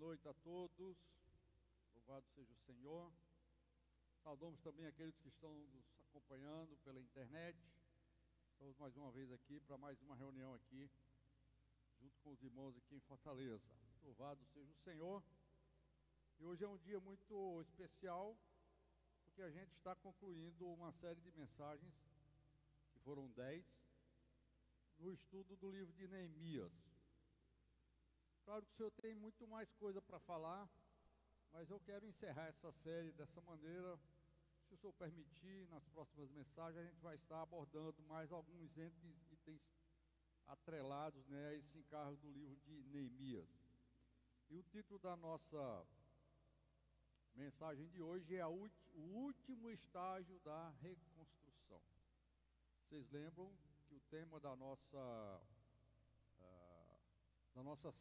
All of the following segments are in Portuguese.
noite a todos, louvado seja o Senhor. Saudamos também aqueles que estão nos acompanhando pela internet. Estamos mais uma vez aqui para mais uma reunião aqui, junto com os irmãos aqui em Fortaleza. Louvado seja o Senhor. E hoje é um dia muito especial, porque a gente está concluindo uma série de mensagens, que foram 10, no estudo do livro de Neemias. Claro que o Senhor tem muito mais coisa para falar, mas eu quero encerrar essa série dessa maneira. Se o Senhor permitir, nas próximas mensagens a gente vai estar abordando mais alguns itens atrelados, a esse encargo do livro de Neemias. E o título da nossa mensagem de hoje é o último estágio da reconstrução. Vocês lembram que o tema da nossa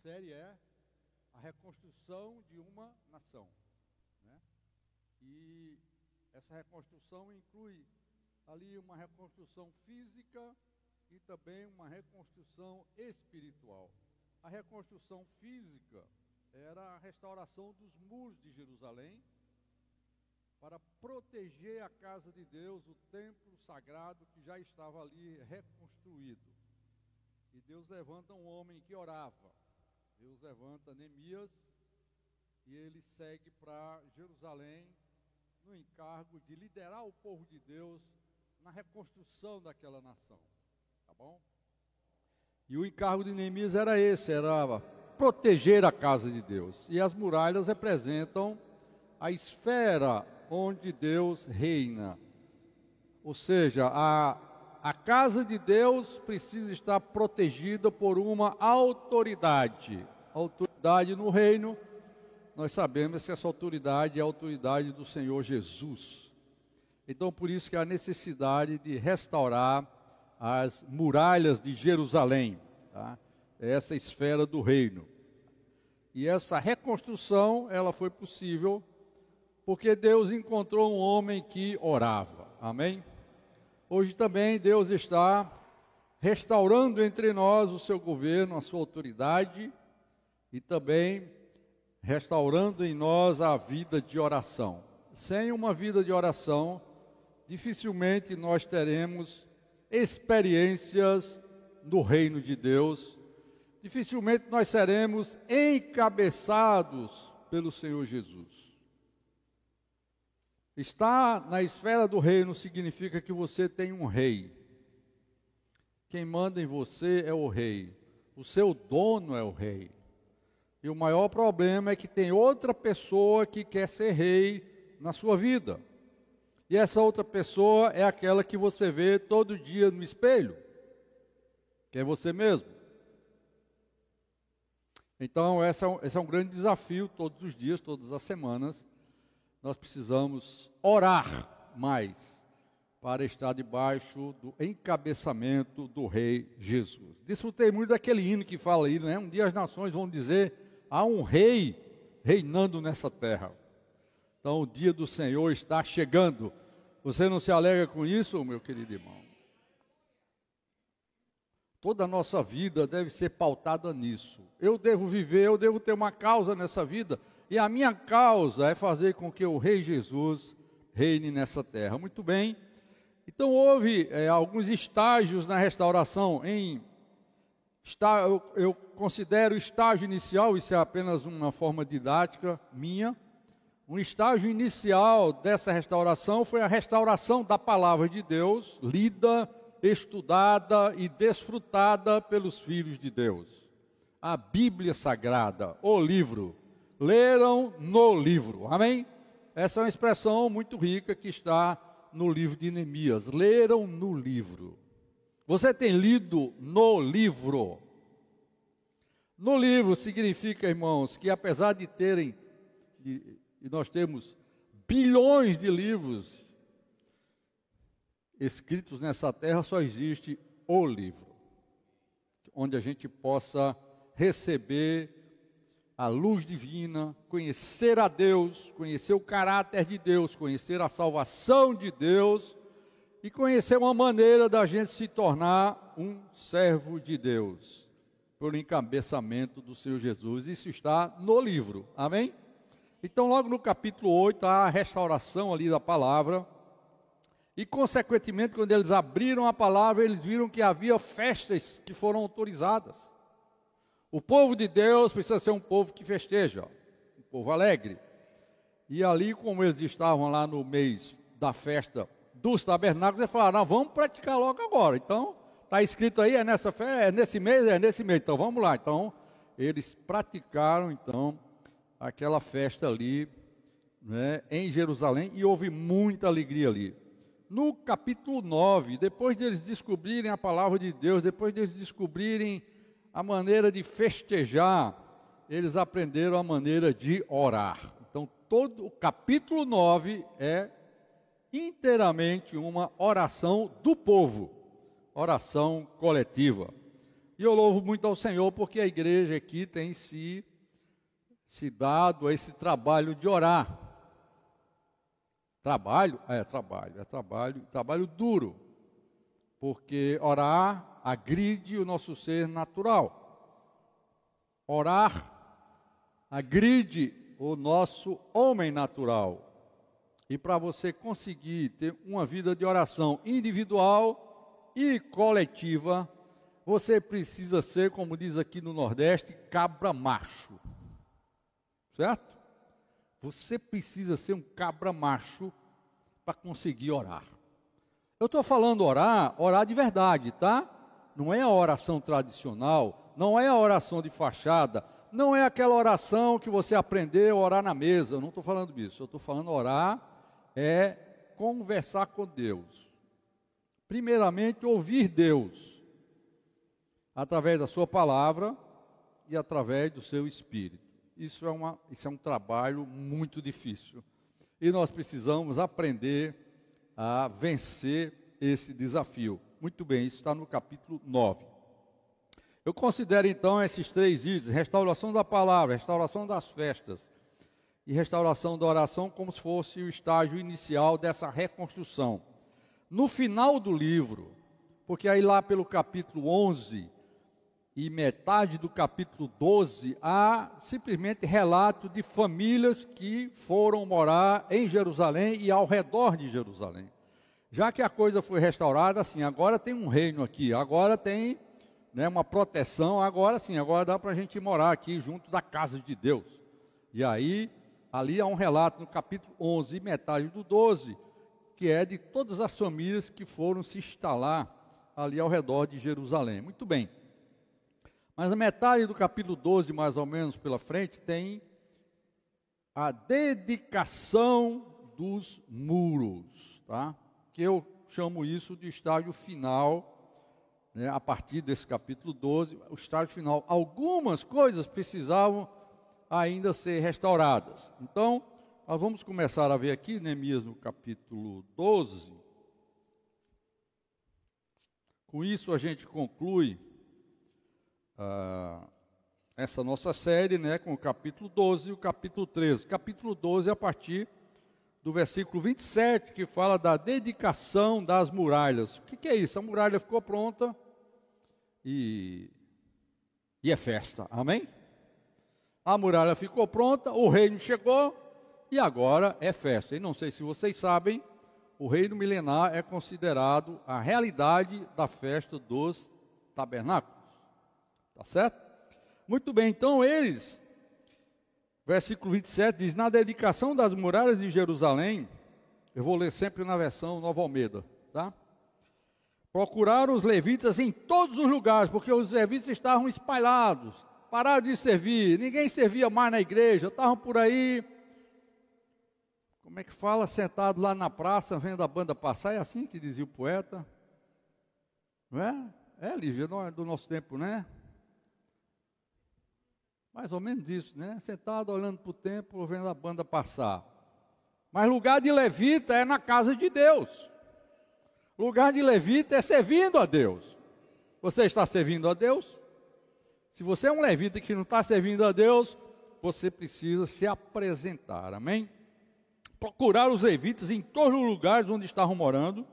série é a reconstrução de uma nação, né? E essa reconstrução inclui ali uma reconstrução física e também uma reconstrução espiritual. A reconstrução física era a restauração dos muros de Jerusalém para proteger a casa de Deus, o templo sagrado que já estava ali reconstruído. E Deus levanta um homem que orava. Deus levanta Neemias e ele segue para Jerusalém no encargo de liderar o povo de Deus na reconstrução daquela nação. Tá bom? E o encargo de Neemias era esse, era proteger a casa de Deus. E as muralhas representam a esfera onde Deus reina. Ou seja, a casa de Deus precisa estar protegida por uma autoridade. Autoridade no reino, nós sabemos que essa autoridade é a autoridade do Senhor Jesus. Então, por isso que há necessidade de restaurar as muralhas de Jerusalém, tá? Essa esfera do reino. E essa reconstrução, ela foi possível porque Deus encontrou um homem que orava. Amém? Hoje também Deus está restaurando entre nós o seu governo, a sua autoridade e também restaurando em nós a vida de oração. Sem uma vida de oração, dificilmente nós teremos experiências no reino de Deus, dificilmente nós seremos encabeçados pelo Senhor Jesus. Estar na esfera do reino significa que você tem um rei. Quem manda em você é o rei. O seu dono é o rei. E o maior problema é que tem outra pessoa que quer ser rei na sua vida. E essa outra pessoa é aquela que você vê todo dia no espelho, que é você mesmo. Então, esse é um grande desafio todos os dias, todas as semanas. Nós precisamos orar mais para estar debaixo do encabeçamento do Rei Jesus. Desfrutei muito daquele hino que fala aí, né? Um dia as nações vão dizer, há um rei reinando nessa terra. Então o dia do Senhor está chegando. Você não se alegra com isso, meu querido irmão? Toda a nossa vida deve ser pautada nisso. Eu devo viver, eu devo ter uma causa nessa vida. E a minha causa é fazer com que o Rei Jesus reine nessa terra. Muito bem. Então houve alguns estágios na restauração. Eu considero o estágio inicial, isso é apenas uma forma didática minha. Um estágio inicial dessa restauração foi a restauração da palavra de Deus, lida, estudada e desfrutada pelos filhos de Deus. A Bíblia Sagrada, o livro. Leram no livro, amém? Essa é uma expressão muito rica que está no livro de Neemias. Leram no livro. Você tem lido no livro? No livro significa, irmãos, que apesar de e nós temos bilhões de livros escritos nessa terra, só existe o livro, onde a gente possa receber a luz divina, conhecer a Deus, conhecer o caráter de Deus, conhecer a salvação de Deus e conhecer uma maneira da gente se tornar um servo de Deus. pelo encabeçamento do Senhor Jesus. Isso está no livro, amém? Então, logo no capítulo 8, há a restauração ali da palavra, e consequentemente, quando eles abriram a palavra, eles viram que havia festas que foram autorizadas. O povo de Deus precisa ser um povo que festeja, um povo alegre. E ali, como eles estavam lá no mês da festa dos tabernáculos, eles falaram, vamos praticar logo agora. Então, está escrito aí, é nessa festa, é nesse mês, então vamos lá. Então, eles praticaram, então, aquela festa ali, né, em Jerusalém, e houve muita alegria ali. No capítulo 9, depois de eles descobrirem a palavra de Deus, depois de eles descobrirem a maneira de festejar, eles aprenderam a maneira de orar. Então, todo o capítulo 9 é inteiramente uma oração do povo, oração coletiva. E eu louvo muito ao Senhor, porque a igreja aqui tem se dado a esse trabalho de orar. Trabalho duro, porque orar agride o nosso ser natural. Orar agride o nosso homem natural. E para você conseguir ter uma vida de oração individual e coletiva, você precisa ser, como diz aqui no Nordeste, cabra macho. Certo? Você precisa ser um cabra macho para conseguir orar. Eu estou falando orar de verdade, tá? Não é a oração tradicional, não é a oração de fachada, não é aquela oração que você aprendeu a orar na mesa. Eu não estou falando disso. Eu estou falando orar é conversar com Deus. Primeiramente, ouvir Deus através da sua palavra e através do seu espírito. Isso é um trabalho muito difícil. E nós precisamos aprender a vencer esse desafio. Muito bem, isso está no capítulo 9. Eu considero então esses 3 itens: restauração da palavra, restauração das festas e restauração da oração, como se fosse o estágio inicial dessa reconstrução. No final do livro, porque aí lá pelo capítulo 11... e metade do capítulo 12, há simplesmente relato de famílias que foram morar em Jerusalém e ao redor de Jerusalém. Já que a coisa foi restaurada, assim, agora tem um reino aqui, agora tem, né, uma proteção, agora sim, agora dá para a gente morar aqui junto da casa de Deus. E aí, ali há um relato no capítulo 11 e metade do 12, que é de todas as famílias que foram se instalar ali ao redor de Jerusalém. Muito bem. Mas a metade do capítulo 12, mais ou menos pela frente, tem a dedicação dos muros, tá? Que eu chamo isso de estágio final, né? A partir desse capítulo 12, o estágio final. Algumas coisas precisavam ainda ser restauradas. Então, nós vamos começar a ver aqui, Neemias, no capítulo 12. Com isso a gente conclui essa nossa série, né, com o capítulo 12 e o capítulo 13. Capítulo 12 a partir do versículo 27, que fala da dedicação das muralhas. O que é isso? A muralha ficou pronta e é festa, amém? A muralha ficou pronta, o reino chegou e agora é festa. E não sei se vocês sabem, o reino milenar é considerado a realidade da festa dos tabernáculos. Tá certo? Muito bem, então eles, versículo 27 diz: na dedicação das muralhas de Jerusalém, eu vou ler sempre na versão Nova Almeida, tá? Procuraram os levitas em todos os lugares, porque os levitas estavam espalhados, pararam de servir, ninguém servia mais na igreja, estavam por aí, como é que fala, sentado lá na praça, vendo a banda passar, é assim que dizia o poeta, não é? É, Lígia, não é do nosso tempo, né? Mais ou menos isso, né? Sentado olhando para o templo, vendo a banda passar. Mas lugar de levita é na casa de Deus. Lugar de levita é servindo a Deus. Você está servindo a Deus? Se você é um levita que não está servindo a Deus, você precisa se apresentar, amém? Procurar os levitas em todos os lugares onde estavam morando,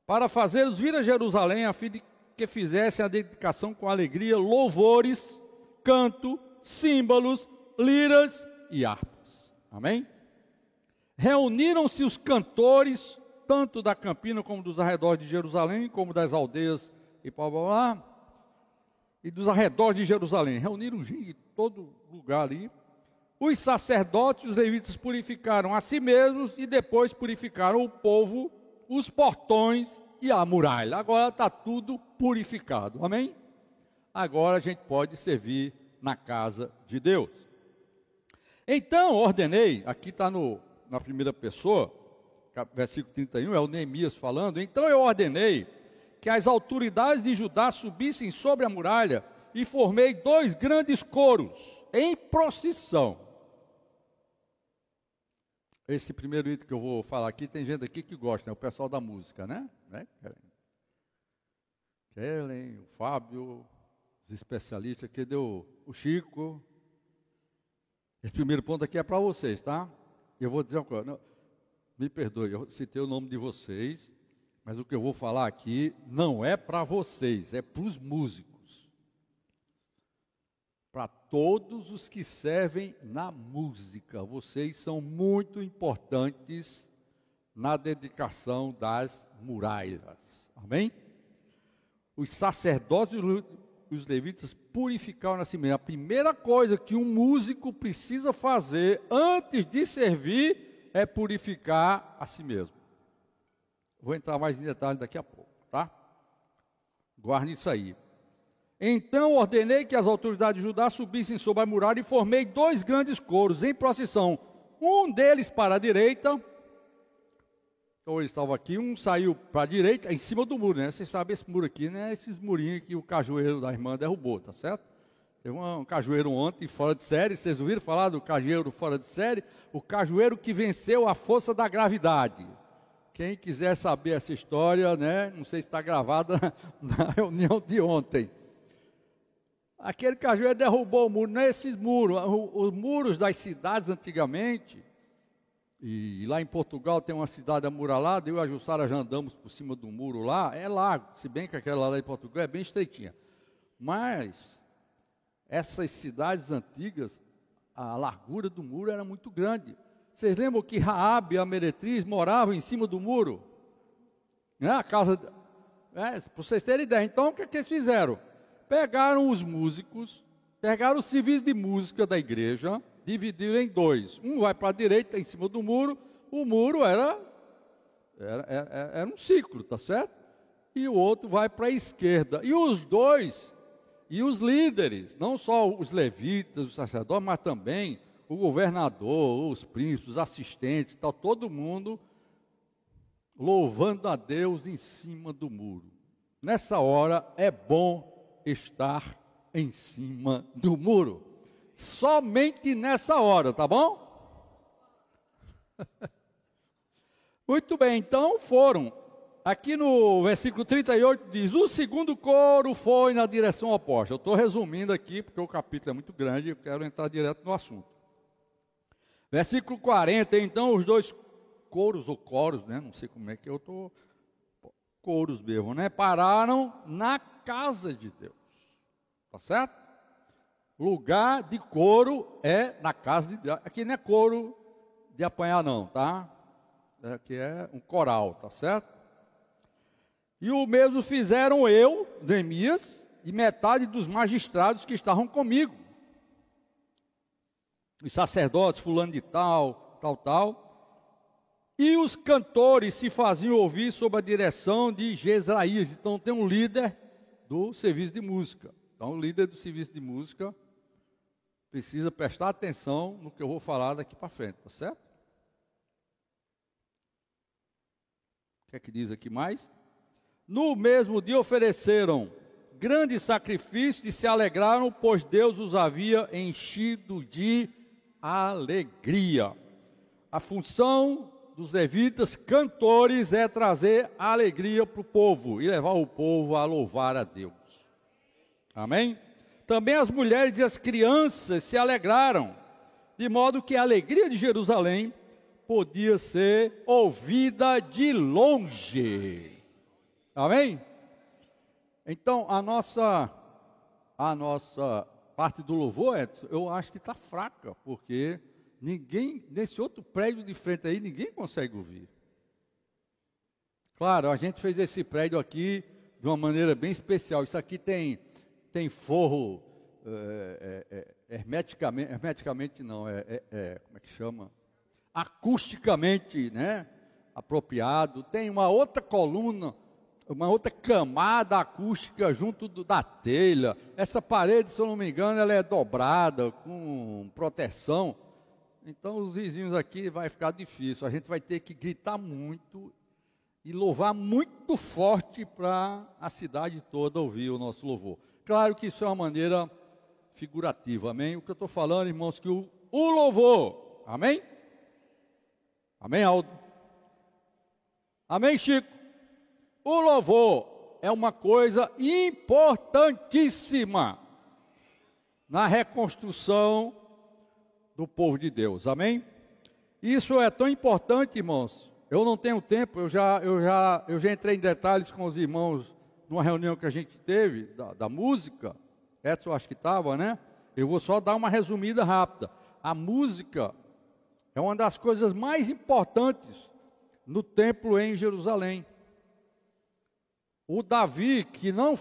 para fazê-los vir a Jerusalém, a fim de que fizessem a dedicação com alegria, louvores, canto, símbolos, liras e harpas. Amém? Reuniram-se os cantores, tanto da Campina como dos arredores de Jerusalém, como das aldeias e blá, blá, blá, e dos arredores de Jerusalém. Reuniram gente de todo lugar ali. Os sacerdotes e os levitas purificaram a si mesmos e depois purificaram o povo, os portões e a muralha. Agora está tudo purificado. Amém? Agora a gente pode servir na casa de Deus. Então ordenei, aqui está na primeira pessoa, versículo 31, é o Neemias falando. Então eu ordenei que as autoridades de Judá subissem sobre a muralha e formei 2 grandes coros em procissão. Esse primeiro item que eu vou falar aqui, tem gente aqui que gosta, né? O pessoal da música, né? Kellen, o Fábio, os especialistas aqui, deu o Chico. Esse primeiro ponto aqui é para vocês, tá? Eu vou dizer uma coisa, não, me perdoe, eu citei o nome de vocês, mas o que eu vou falar aqui não é para vocês, é para os músicos. Para todos os que servem na música, vocês são muito importantes na dedicação das muralhas. Amém? Os sacerdotes e os levitas purificaram a si mesmo. A primeira coisa que um músico precisa fazer antes de servir é purificar a si mesmo. Vou entrar mais em detalhe daqui a pouco, tá? Guarde isso aí. Então ordenei que as autoridades de Judá subissem sobre a muralha e formei 2 grandes coros em procissão. Um deles para a direita. Então eles estavam aqui, um saiu para a direita, em cima do muro, né? Vocês sabem esse muro aqui, né? Esses murinhos que o cajueiro da irmã derrubou, tá certo? Teve um cajueiro ontem fora de série, vocês ouviram falar do cajueiro fora de série? O cajueiro que venceu a força da gravidade. Quem quiser saber essa história, né? Não sei se está gravada na reunião de ontem. Aquele cajueiro derrubou o muro, não é esses muros, os muros das cidades antigamente, e lá em Portugal tem uma cidade amuralada, eu e a Jussara já andamos por cima do muro lá, é largo, se bem que aquela lá em Portugal é bem estreitinha. Mas essas cidades antigas, a largura do muro era muito grande. Vocês lembram que Raabe, a meretriz, morava em cima do muro? Né? A casa, para vocês terem ideia. Então o que eles fizeram? Pegaram os músicos, pegaram o serviço de música da igreja, dividiram em 2. Um vai para a direita, em cima do muro. O muro era um ciclo, tá certo? E o outro vai para a esquerda. E os 2, e os líderes, não só os levitas, os sacerdotes, mas também o governador, os príncipes, os assistentes, tá todo mundo louvando a Deus em cima do muro. Nessa hora é bom estar em cima do muro. Somente nessa hora, tá bom? Muito bem, então foram. Aqui no versículo 38 diz: o segundo coro foi na direção oposta. Eu estou resumindo aqui, porque o capítulo é muito grande e eu quero entrar direto no assunto. Versículo 40, então os 2 coros, ou coros, né? Não sei como é que eu estou... Coros mesmo, né? Pararam na casa de Deus. Tá certo? Lugar de coro é na casa de Deus. Aqui não é coro de apanhar não, tá? Aqui é um coral, tá certo? E o mesmo fizeram eu, Neemias, e metade dos magistrados que estavam comigo. Os sacerdotes, fulano de tal. E os cantores se faziam ouvir sob a direção de Jezraías. Então tem um líder do serviço de música. Então o líder do serviço de música precisa prestar atenção no que eu vou falar daqui para frente, tá certo? O que é que diz aqui mais? No mesmo dia ofereceram grande sacrifício e se alegraram, pois Deus os havia enchido de alegria. A função dos levitas, cantores, é trazer alegria para o povo e levar o povo a louvar a Deus. Amém? Também as mulheres e as crianças se alegraram, de modo que a alegria de Jerusalém podia ser ouvida de longe. Amém? Então, a nossa parte do louvor, Edson, eu acho que está fraca, porque ninguém, nesse outro prédio de frente aí, ninguém consegue ouvir. Claro, a gente fez esse prédio aqui de uma maneira bem especial. Isso aqui tem forro hermeticamente não, como é que chama? Acusticamente, né, apropriado. Tem uma outra coluna, uma outra camada acústica junto da telha. Essa parede, se eu não me engano, ela é dobrada, com proteção. Então, os vizinhos aqui vai ficar difícil. A gente vai ter que gritar muito e louvar muito forte para a cidade toda ouvir o nosso louvor. Claro que isso é uma maneira figurativa, amém? O que eu estou falando, irmãos, que o louvor, amém? Amém, Aldo? Amém, Chico? O louvor é uma coisa importantíssima na reconstrução do povo de Deus, amém? Isso é tão importante, irmãos. Eu não tenho tempo, eu já entrei em detalhes com os irmãos numa reunião que a gente teve, da música. Edson acho que estava, né? Eu vou só dar uma resumida rápida. A música é uma das coisas mais importantes no templo em Jerusalém. O Davi, que não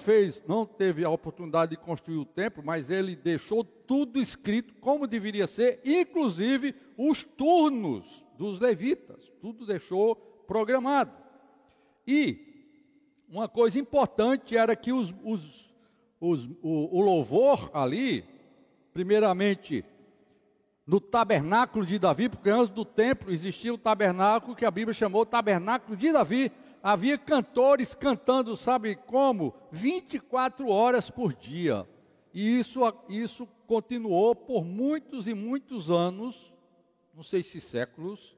teve a oportunidade de construir o templo, mas ele deixou tudo escrito como deveria ser, inclusive os turnos dos levitas, tudo deixou programado. E uma coisa importante era que o louvor ali, primeiramente no tabernáculo de Davi, porque antes do templo existia o tabernáculo que a Bíblia chamou tabernáculo de Davi. Havia cantores cantando, sabe como? 24 horas por dia. E isso continuou por muitos e muitos anos, não sei se séculos,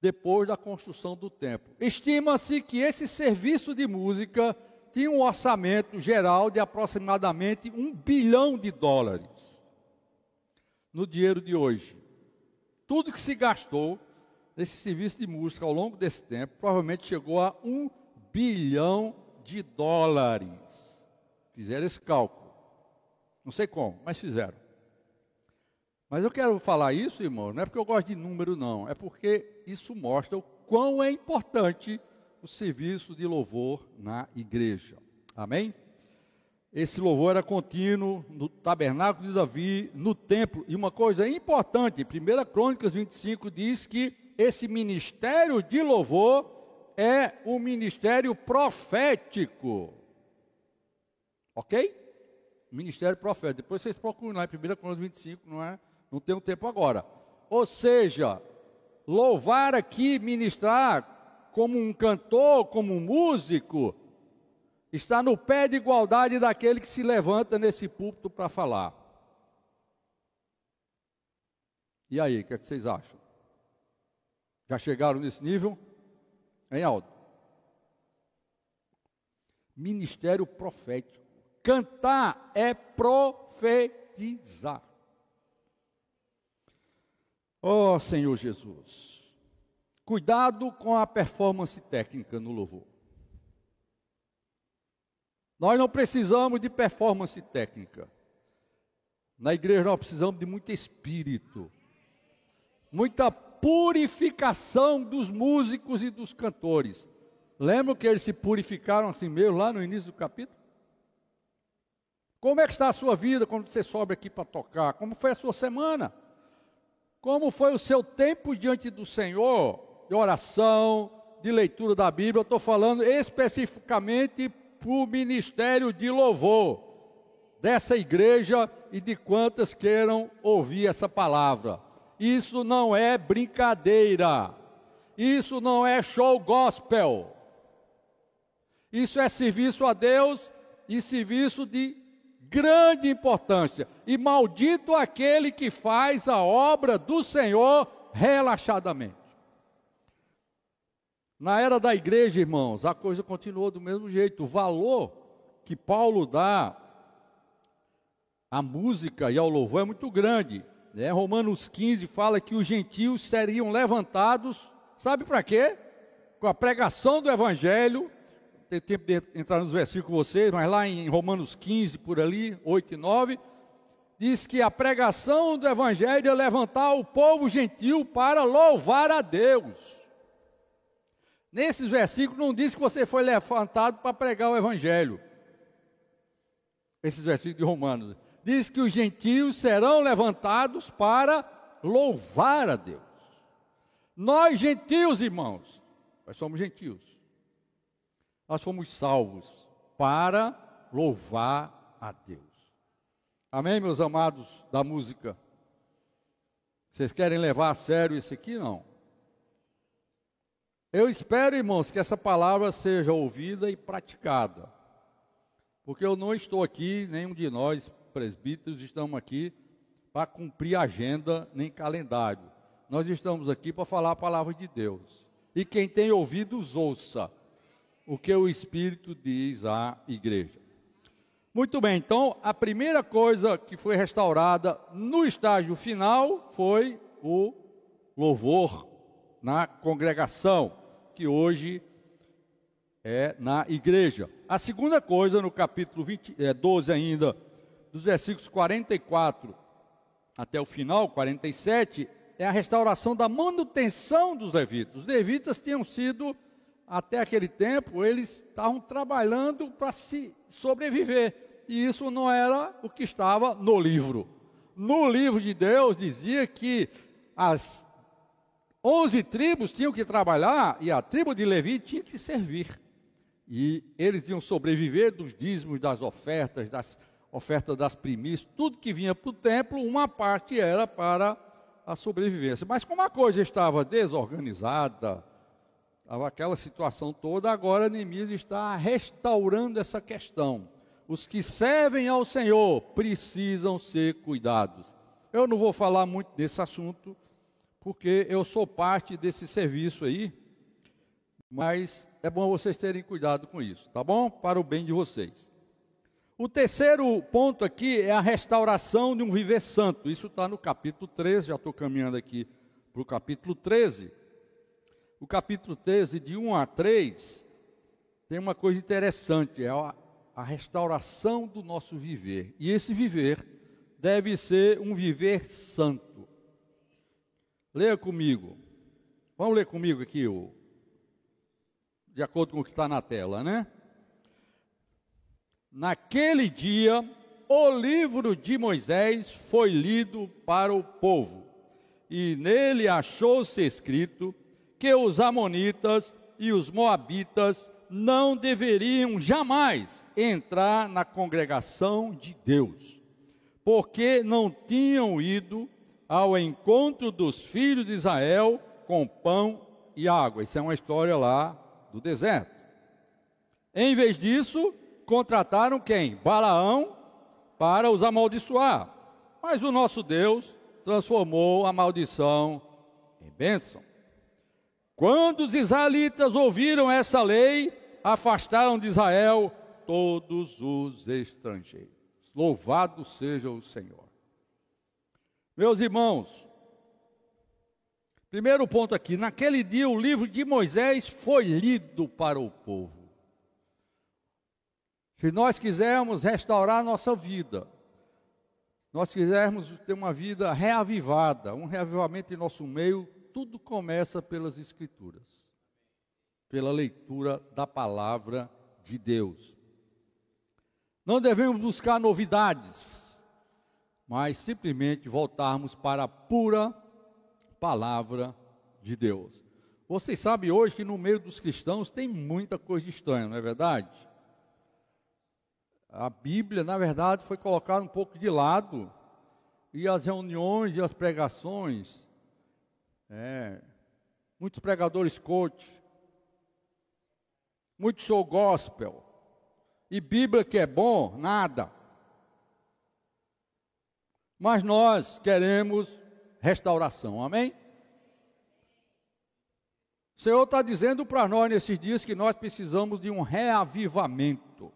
depois da construção do templo. Estima-se que esse serviço de música tinha um orçamento geral de aproximadamente $1 bilhão no dinheiro de hoje. Tudo que se gastou nesse serviço de música ao longo desse tempo provavelmente chegou a $1 bilhão. Fizeram esse cálculo. Não sei como, mas fizeram. Mas eu quero falar isso, irmão, não é porque eu gosto de número, não. É porque isso mostra o quão é importante o serviço de louvor na igreja. Amém? Esse louvor era contínuo no tabernáculo de Davi, no templo. E uma coisa importante, 1 Crônicas 25 diz que esse ministério de louvor é um ministério profético. Ok? Ministério profético. Depois vocês procuram lá em 1 Crônicas 25, não tem um tempo agora. Ou seja, louvar aqui, ministrar como um cantor, como um músico, está no pé de igualdade daquele que se levanta nesse púlpito para falar. E aí, o que é que vocês acham? Já chegaram nesse nível? Hein, Aldo? Ministério profético. Cantar é profetizar. Oh, Senhor Jesus. Cuidado com a performance técnica no louvor. Nós não precisamos de performance técnica. Na igreja nós precisamos de muito espírito. Muita purificação dos músicos e dos cantores. Lembram que eles se purificaram assim mesmo lá no início do capítulo? Como é que está a sua vida quando você sobe aqui para tocar? Como foi a sua semana? Como foi o seu tempo diante do Senhor? De oração, de leitura da Bíblia. Eu estou falando especificamente para o ministério de louvor dessa igreja e de quantas queiram ouvir essa palavra. Isso não é brincadeira. Isso não é show gospel. Isso é serviço a Deus e serviço de grande importância. E maldito aquele que faz a obra do Senhor relaxadamente. Na era da igreja, irmãos, a coisa continuou do mesmo jeito. O valor que Paulo dá à música e ao louvor é muito grande. Romanos 15 fala que os gentios seriam levantados, sabe para quê? Com a pregação do evangelho, tem tempo de entrar nos versículos com vocês, mas lá em Romanos 15, por ali, 8 e 9, diz que a pregação do Evangelho é levantar o povo gentil para louvar a Deus. Nesses versículos não diz que você foi levantado para pregar o Evangelho. Esses versículos de Romanos. Diz que os gentios serão levantados para louvar a Deus. Nós gentios, irmãos, nós somos gentios. Nós fomos salvos para louvar a Deus. Amém, meus amados da música? Vocês querem levar a sério isso aqui? Não. Eu espero, irmãos, que essa palavra seja ouvida e praticada. Porque eu não estou aqui, nenhum de nós, presbíteros, estamos aqui para cumprir agenda nem calendário. Nós estamos aqui para falar a palavra de Deus. E quem tem ouvidos, ouça o que o Espírito diz à igreja. Muito bem, então, a primeira coisa que foi restaurada no estágio final foi o louvor na congregação, que hoje é na igreja. A segunda coisa, no capítulo 12 ainda, dos versículos 44 até o final, 47, é a restauração da manutenção dos levitas. Os levitas tinham sido, até aquele tempo, eles estavam trabalhando para se sobreviver. E isso não era o que estava no livro. No livro de Deus dizia que as 11 tribos tinham que trabalhar e a tribo de Levi tinha que servir. E eles iam sobreviver dos dízimos, das ofertas das primícias, tudo que vinha para o templo, uma parte era para a sobrevivência. Mas como a coisa estava desorganizada, estava aquela situação toda, agora Neemias está restaurando essa questão. Os que servem ao Senhor precisam ser cuidados. Eu não vou falar muito desse assunto, porque eu sou parte desse serviço aí, mas é bom vocês terem cuidado com isso, tá bom? Para o bem de vocês. O terceiro ponto aqui é a restauração de um viver santo. Isso está no capítulo 13, já estou caminhando aqui para o capítulo 13. O capítulo 13, de 1 a 3, tem uma coisa interessante, é a restauração do nosso viver. E esse viver deve ser um viver santo. Leia comigo. Vamos ler comigo aqui, de acordo com o que está na tela, né? Naquele dia, o livro de Moisés foi lido para o povo, e nele achou-se escrito que os amonitas e os moabitas não deveriam jamais entrar na congregação de Deus, porque não tinham ido ao encontro dos filhos de Israel com pão e água. Isso é uma história lá do deserto. Em vez disso, contrataram quem? Balaão, para os amaldiçoar. Mas o nosso Deus transformou a maldição em bênção. Quando os israelitas ouviram essa lei, afastaram de Israel todos os estrangeiros. Louvado seja o Senhor. Meus irmãos, primeiro ponto aqui, naquele dia o livro de Moisés foi lido para o povo. Se nós quisermos restaurar nossa vida, nós quisermos ter uma vida reavivada, um reavivamento em nosso meio, tudo começa pelas Escrituras, pela leitura da palavra de Deus. Não devemos buscar novidades, mas simplesmente voltarmos para a pura palavra de Deus. Vocês sabem hoje que no meio dos cristãos tem muita coisa estranha, não é verdade? A Bíblia, na verdade, foi colocada um pouco de lado, e as reuniões e as pregações, muitos pregadores coach, muito show gospel, e Bíblia que é bom, nada. Mas nós queremos restauração, amém? O Senhor está dizendo para nós nesses dias que nós precisamos de um reavivamento.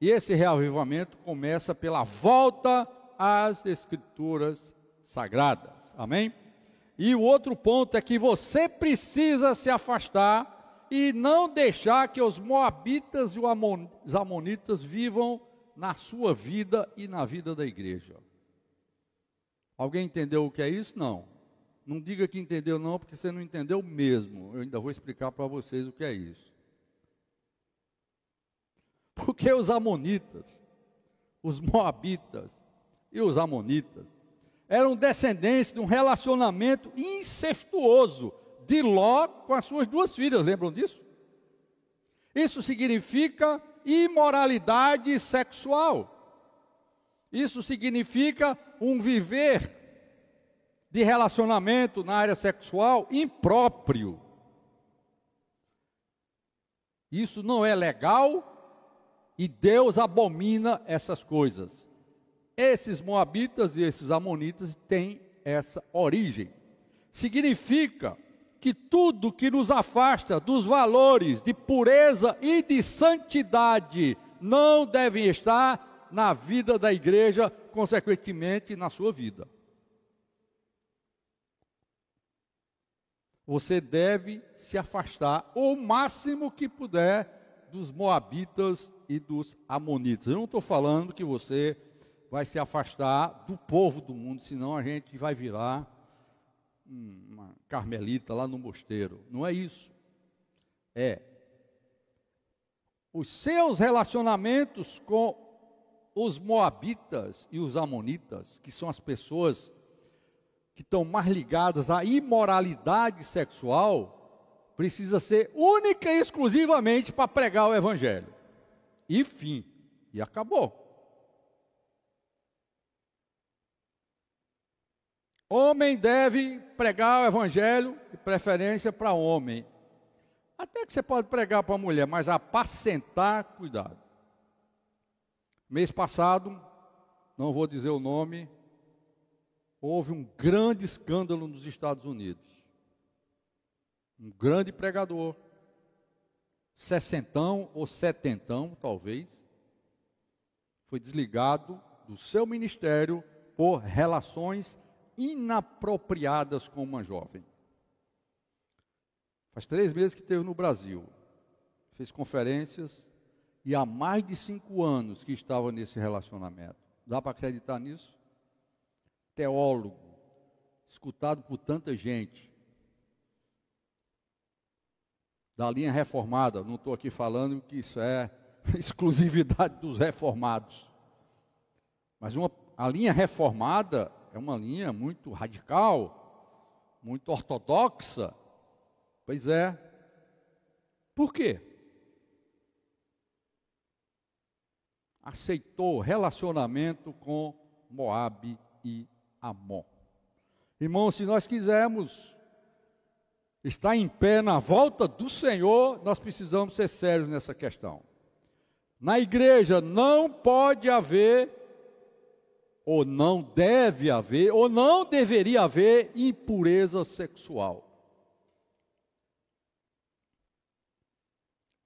E esse reavivamento começa pela volta às Escrituras Sagradas, amém? E o outro ponto é que você precisa se afastar e não deixar que os moabitas e os amonitas vivam na sua vida e na vida da igreja. Alguém entendeu o que é isso? Não. Não diga que entendeu não, porque você não entendeu mesmo. Eu ainda vou explicar para vocês o que é isso. Porque os amonitas, os moabitas e os amonitas eram descendentes de um relacionamento incestuoso de Ló com as suas duas filhas, lembram disso? Isso significa imoralidade sexual. Isso significa um viver de relacionamento na área sexual impróprio. Isso não é legal e Deus abomina essas coisas. Esses moabitas e esses amonitas têm essa origem. Significa que tudo que nos afasta dos valores de pureza e de santidade não deve estar na vida da igreja, consequentemente na sua vida. Você deve se afastar o máximo que puder dos moabitas e dos amonitas. Eu não estou falando que você vai se afastar do povo do mundo, senão a gente vai virar uma carmelita lá no mosteiro. Não é isso. É os seus relacionamentos com os moabitas e os amonitas, que são as pessoas que estão mais ligadas à imoralidade sexual, precisa ser única e exclusivamente para pregar o evangelho. E fim. E acabou. Homem deve pregar o evangelho, de preferência para homem. Até que você pode pregar para a mulher, mas apacentar, cuidado. Mês passado, não vou dizer o nome, houve um grande escândalo nos Estados Unidos. Um grande pregador, sessentão ou setentão, talvez, foi desligado do seu ministério por relações inapropriadas com uma jovem. Faz 3 meses que esteve no Brasil, fez conferências e há mais de 5 anos que estava nesse relacionamento. Dá para acreditar nisso? Teólogo, escutado por tanta gente, da linha reformada. Não estou aqui falando que isso é exclusividade dos reformados, mas a linha reformada é uma linha muito radical, muito ortodoxa. Pois é. Por quê? Aceitou relacionamento com Moabe e Amon. Irmãos, se nós quisermos estar em pé na volta do Senhor, nós precisamos ser sérios nessa questão. Na igreja não pode haver, ou não deve haver, ou não deveria haver impureza sexual.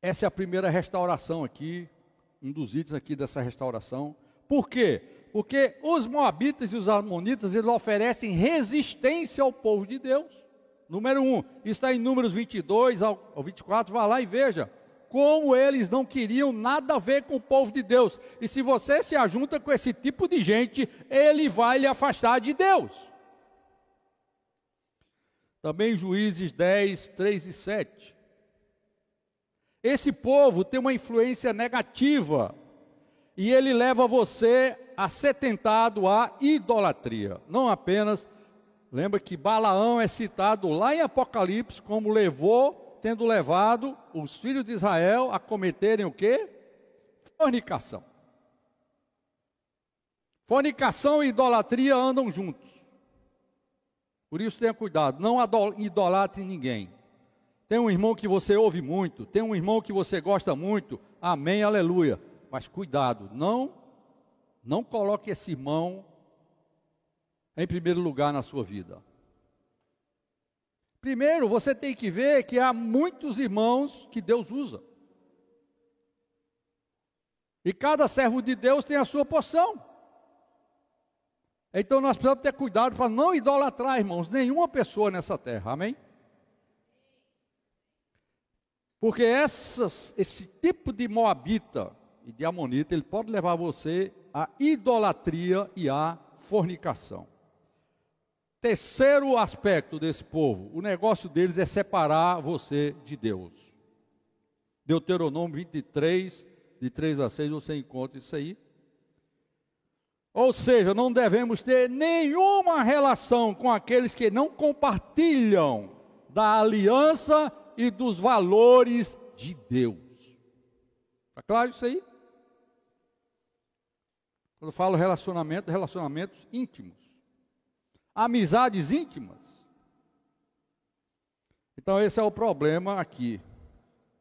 Essa é a primeira restauração aqui, um dos itens aqui dessa restauração. Por quê? Porque os moabitas e os amonitas, eles oferecem resistência ao povo de Deus. Número 1, está em Números 22 ao 24, vá lá e veja como eles não queriam nada a ver com o povo de Deus. E se você se ajunta com esse tipo de gente, ele vai lhe afastar de Deus. Também Juízes 10, 3 e 7. Esse povo tem uma influência negativa e ele leva você a ser tentado à idolatria. Não apenas, lembra que Balaão é citado lá em Apocalipse como tendo levado os filhos de Israel a cometerem o quê? Fornicação. Fornicação e idolatria andam juntos. Por isso tenha cuidado, não idolatre ninguém. Tem um irmão que você ouve muito, tem um irmão que você gosta muito, amém, aleluia. Mas cuidado, não coloque esse irmão em primeiro lugar na sua vida. Primeiro, você tem que ver que há muitos irmãos que Deus usa. E cada servo de Deus tem a sua porção. Então nós precisamos ter cuidado para não idolatrar, irmãos, nenhuma pessoa nessa terra, amém? Porque esse tipo de moabita e de amonita, ele pode levar você à idolatria e à fornicação. Terceiro aspecto desse povo, o negócio deles é separar você de Deus. Deuteronômio 23, de 3 a 6, você encontra isso aí. Ou seja, não devemos ter nenhuma relação com aqueles que não compartilham da aliança e dos valores de Deus. Está claro isso aí? Quando eu falo relacionamento, relacionamentos íntimos. Amizades íntimas. Então esse é o problema aqui.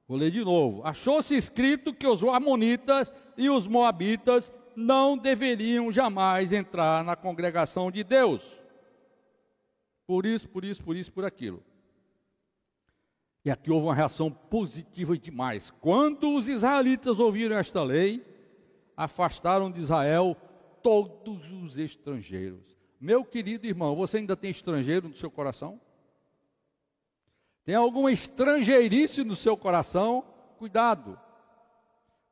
Vou ler de novo. Achou-se escrito que os amonitas e os moabitas não deveriam jamais entrar na congregação de Deus. Por isso, por aquilo. E aqui houve uma reação positiva demais. Quando os israelitas ouviram esta lei, afastaram de Israel todos os estrangeiros. Meu querido irmão, você ainda tem estrangeiro no seu coração? Tem alguma estrangeirice no seu coração? Cuidado.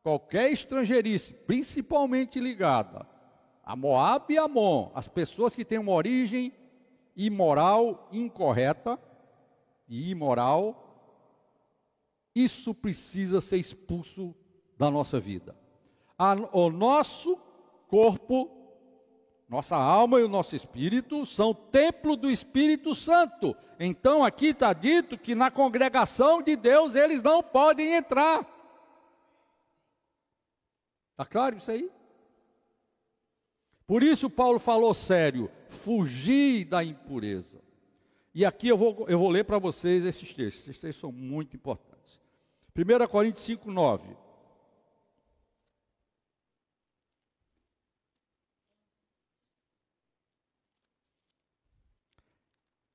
Qualquer estrangeirice, principalmente ligada a Moabe e Amon, as pessoas que têm uma origem imoral, incorreta e imoral, isso precisa ser expulso da nossa vida. O nosso corpo, nossa alma e o nosso espírito são templo do Espírito Santo. Então aqui está dito que na congregação de Deus eles não podem entrar. Está claro isso aí? Por isso Paulo falou sério, fugir da impureza. E aqui eu vou ler para vocês esses textos são muito importantes. 1 Coríntios 5, 9.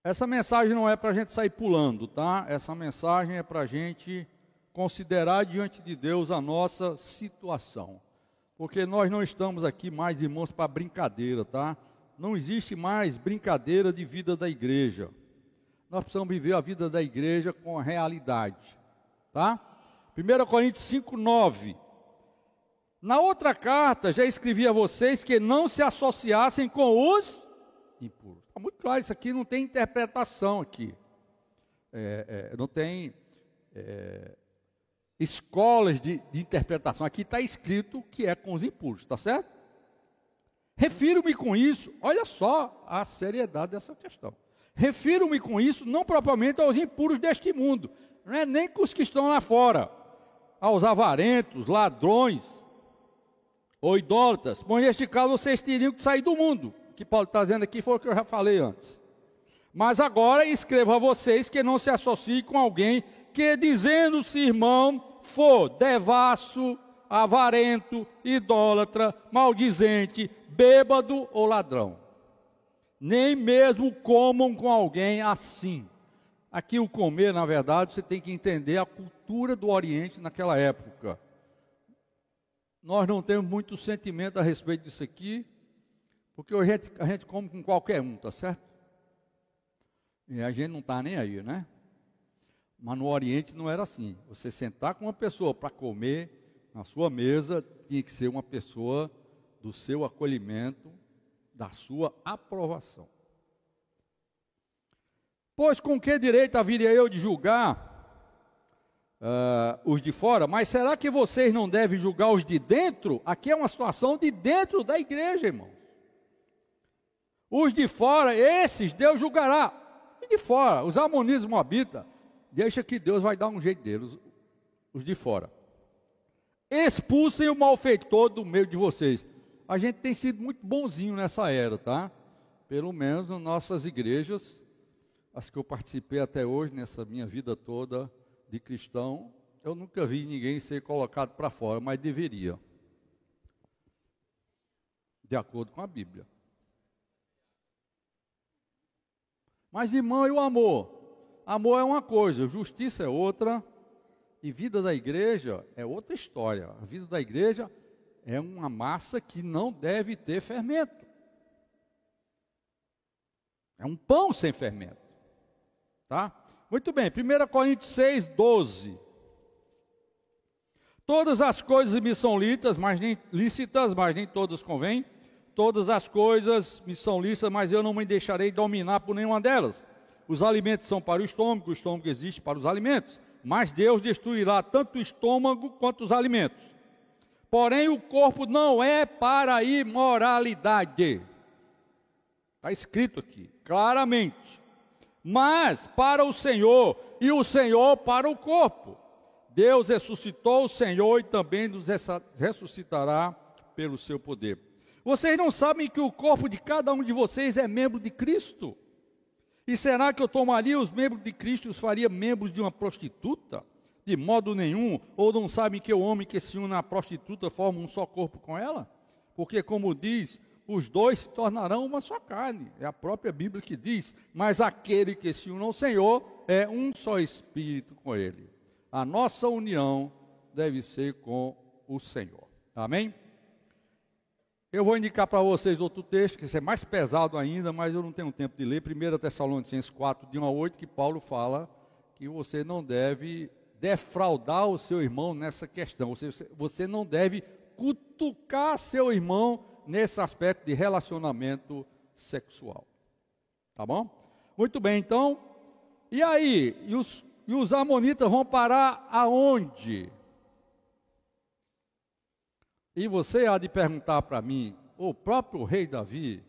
Essa mensagem não é para a gente sair pulando, tá? Essa mensagem é para a gente considerar diante de Deus a nossa situação. Porque nós não estamos aqui mais, irmãos, para brincadeira, tá? Não existe mais brincadeira de vida da igreja. Nós precisamos viver a vida da igreja com a realidade, tá? 1 Coríntios 5, 9. Na outra carta, já escrevi a vocês que não se associassem com os impuros. Está muito claro, isso aqui não tem interpretação aqui. Não tem escolas de interpretação. Aqui está escrito que é com os impuros, está certo? Refiro-me com isso, olha só a seriedade dessa questão. Refiro-me com isso não propriamente aos impuros deste mundo, não é nem com os que estão lá fora, aos avarentos, ladrões ou idólatras, pois neste caso vocês teriam que sair do mundo. O que Paulo está dizendo aqui foi o que eu já falei antes. Mas agora escrevo a vocês que não se associem com alguém que, dizendo-se irmão, for devasso, avarento, idólatra, maldizente, bêbado ou ladrão. Nem mesmo comam com alguém assim. Aqui o comer, na verdade, você tem que entender a cultura do Oriente naquela época. Nós não temos muito sentimento a respeito disso aqui, porque hoje a gente come com qualquer um, tá certo? E a gente não está nem aí, né? Mas no Oriente não era assim. Você sentar com uma pessoa para comer na sua mesa, tinha que ser uma pessoa do seu acolhimento, da sua aprovação. Pois com que direito haveria eu de julgar os de fora? Mas será que vocês não devem julgar os de dentro? Aqui é uma situação de dentro da igreja, irmão. Os de fora, esses Deus julgará. E de fora, os amonitas, os moabitas, deixa que Deus vai dar um jeito deles, os de fora. Expulsem o malfeitor do meio de vocês. A gente tem sido muito bonzinho nessa era, tá? Pelo menos nas nossas igrejas, as que eu participei até hoje, nessa minha vida toda de cristão, eu nunca vi ninguém ser colocado para fora, mas deveria. De acordo com a Bíblia. Mas, irmão, e o amor? Amor é uma coisa, justiça é outra, e vida da igreja é outra história. A vida da igreja é uma massa que não deve ter fermento. É um pão sem fermento. Tá? Muito bem, 1 Coríntios 6, 12. Todas as coisas me são lícitas, mas nem todas convêm. Todas as coisas me são lícitas, mas eu não me deixarei dominar por nenhuma delas. Os alimentos são para o estômago existe para os alimentos. Mas Deus destruirá tanto o estômago quanto os alimentos. Porém, o corpo não é para a imoralidade. Está escrito aqui, claramente. Mas para o Senhor, e o Senhor para o corpo. Deus ressuscitou o Senhor e também nos ressuscitará pelo seu poder. Vocês não sabem que o corpo de cada um de vocês é membro de Cristo? E será que eu tomaria os membros de Cristo e os faria membros de uma prostituta? De modo nenhum. Ou não sabem que o homem que se une à prostituta forma um só corpo com ela? Porque, como diz, os dois se tornarão uma só carne. É a própria Bíblia que diz. Mas aquele que se une ao Senhor é um só espírito com Ele. A nossa união deve ser com o Senhor. Amém? Eu vou indicar para vocês outro texto, que esse é mais pesado ainda, mas eu não tenho tempo de ler. 1 Tessalonicenses 4, de 1 a 8, que Paulo fala que você não deve defraudar o seu irmão nessa questão. Você não deve cutucar seu irmão nesse aspecto de relacionamento sexual. Tá bom? Muito bem, então. E aí? E os amonitas vão parar aonde? E você há de perguntar para mim, o próprio rei Davi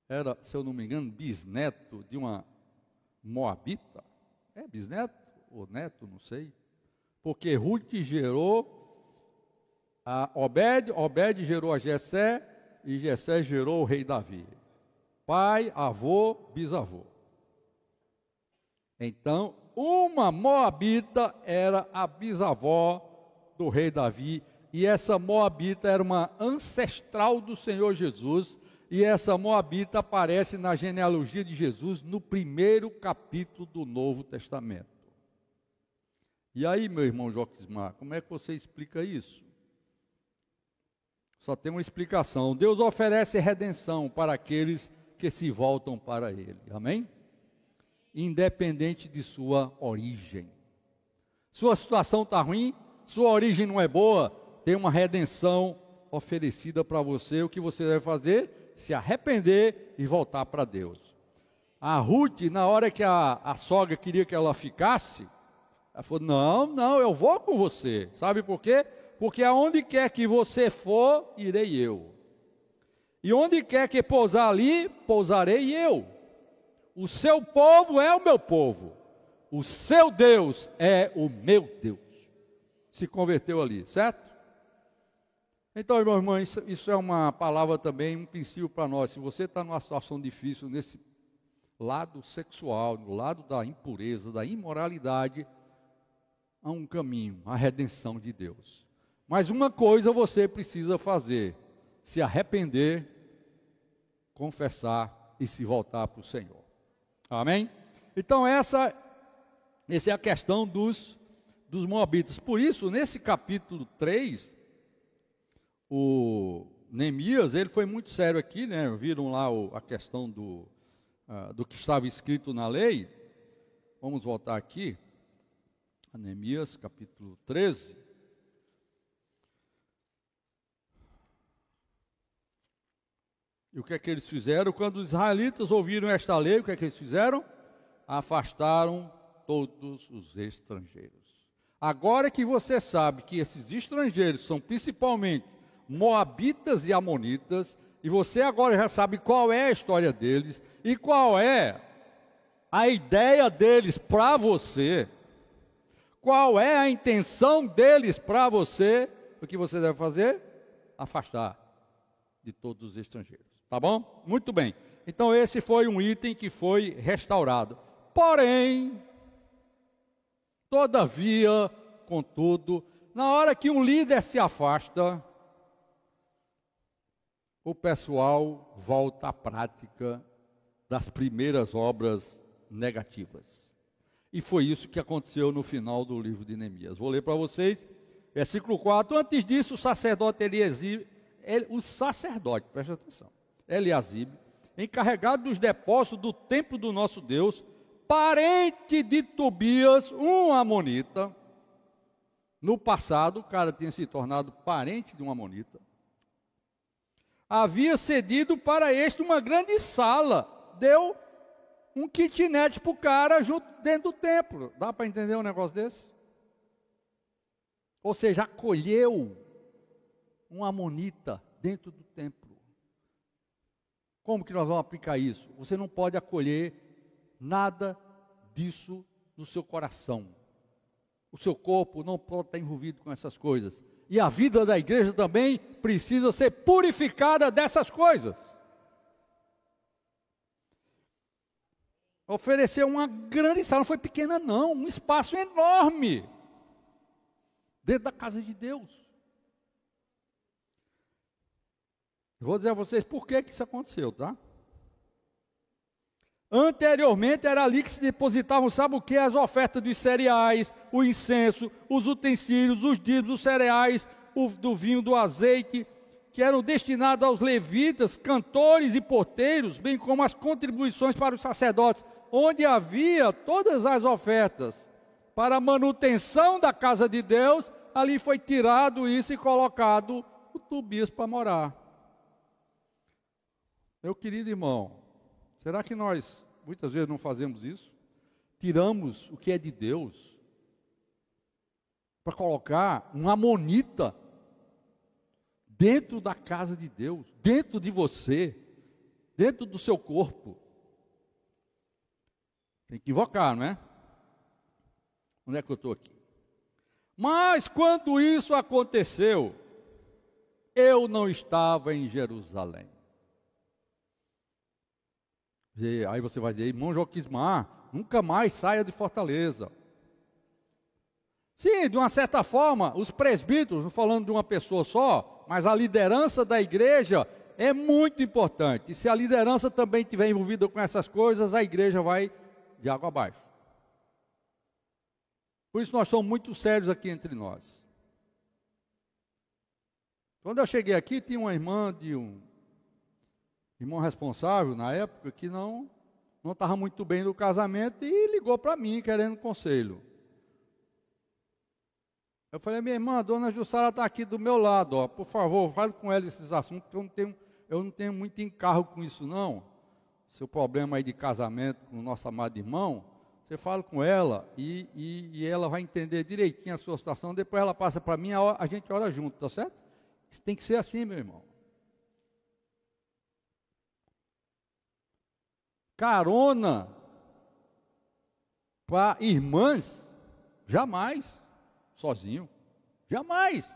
era, se eu não me engano, bisneto de uma moabita? É bisneto ou neto, não sei. Porque Ruth gerou a Obed, Obed gerou a Jessé, e Jessé gerou o rei Davi. Pai, avô, bisavô. Então, uma moabita era a bisavó do rei Davi, e essa moabita era uma ancestral do Senhor Jesus, e essa moabita aparece na genealogia de Jesus no primeiro capítulo do Novo Testamento. E aí, meu irmão Joquismar, como é que você explica isso? Só tem uma explicação. Deus oferece redenção para aqueles que se voltam para Ele. Amém? Independente de sua origem. Sua situação está ruim, sua origem não é boa, tem uma redenção oferecida para você. O que você deve fazer? Se arrepender e voltar para Deus. A Ruth, na hora que a sogra queria que ela ficasse, ela falou, não, eu vou com você. Sabe por quê? Porque aonde quer que você for, irei eu. E onde quer que pousar ali, pousarei eu. O seu povo é o meu povo. O seu Deus é o meu Deus. Se converteu ali, certo? Então, meu irmão, isso é uma palavra também, um princípio para nós. Se você está numa situação difícil nesse lado sexual, no lado da impureza, da imoralidade, há um caminho, a redenção de Deus. Mas uma coisa você precisa fazer: se arrepender, confessar e se voltar para o Senhor. Amém? Então essa é a questão dos moabitas. Por isso, nesse capítulo 3, o Neemias, ele foi muito sério aqui, né? Viram lá a questão do que estava escrito na lei. Vamos voltar aqui, a Neemias, capítulo 13. E o que é que eles fizeram? Quando os israelitas ouviram esta lei, o que é que eles fizeram? Afastaram todos os estrangeiros. Agora que você sabe que esses estrangeiros são principalmente moabitas e amonitas, e você agora já sabe qual é a história deles, e qual é a ideia deles para você, qual é a intenção deles para você, o que você deve fazer? Afastar de todos os estrangeiros. Tá bom? Muito bem. Então esse foi um item que foi restaurado. Porém, todavia, contudo, na hora que um líder se afasta, o pessoal volta à prática das primeiras obras negativas. E foi isso que aconteceu no final do livro de Neemias. Vou ler para vocês, versículo 4. Antes disso, o sacerdote presta atenção, Eliasibe, encarregado dos depósitos do templo do nosso Deus, parente de Tobias, um amonita, No passado, o cara tinha se tornado parente de um amonita. Havia cedido para este uma grande sala. Deu um kitnet para o cara dentro do templo. Dá para entender um negócio desse? Ou seja, acolheu um amonita dentro do templo. Como que nós vamos aplicar isso? Você não pode acolher nada disso no seu coração. O seu corpo não pode estar envolvido com essas coisas. E a vida da igreja também precisa ser purificada dessas coisas. Ofereceu uma grande sala, não foi pequena não, um espaço enorme, dentro da casa de Deus. Eu vou dizer a vocês por que isso aconteceu, tá? Anteriormente era ali que se depositavam, sabe o que? As ofertas dos cereais, o incenso, os utensílios, os dízimos, os cereais, do vinho, do azeite, que eram destinados aos levitas, cantores e porteiros, bem como as contribuições para os sacerdotes, onde havia todas as ofertas para a manutenção da casa de Deus. Ali foi tirado isso e colocado o Tobias para morar. Meu querido irmão, será que nós muitas vezes não fazemos isso? Tiramos o que é de Deus para colocar um amonita dentro da casa de Deus, dentro de você, dentro do seu corpo. Tem que invocar, não é? Onde é que eu estou aqui? Mas quando isso aconteceu, eu não estava em Jerusalém. Aí você vai dizer, irmão Joquismar, nunca mais saia de Fortaleza. Sim, de uma certa forma, os presbíteros, não falando de uma pessoa só, mas a liderança da igreja é muito importante. E se a liderança também estiver envolvida com essas coisas, a igreja vai de água abaixo. Por isso nós somos muito sérios aqui entre nós. Quando eu cheguei aqui, tinha uma irmã de um irmão responsável na época que não estava muito bem no casamento e ligou para mim querendo conselho. Eu falei, minha irmã, a dona Jussara está aqui do meu lado, ó, por favor, fale com ela esses assuntos, porque eu não tenho muito encargo com isso não. Seu problema aí de casamento com o nosso amado irmão, você fala com ela e ela vai entender direitinho a sua situação, depois ela passa para mim, a gente ora junto, tá certo? Isso tem que ser assim, meu irmão. Carona para irmãs, jamais, sozinho, jamais.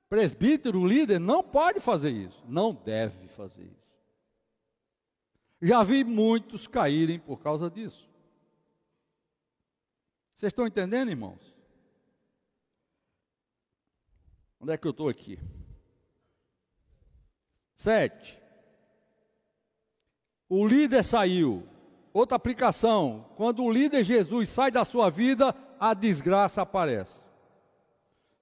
Presbítero, líder, não pode fazer isso, não deve fazer isso. Já vi muitos caírem por causa disso. Vocês estão entendendo, irmãos? Onde é que eu estou aqui? 7. O líder saiu. Outra aplicação, quando o líder Jesus sai da sua vida, a desgraça aparece.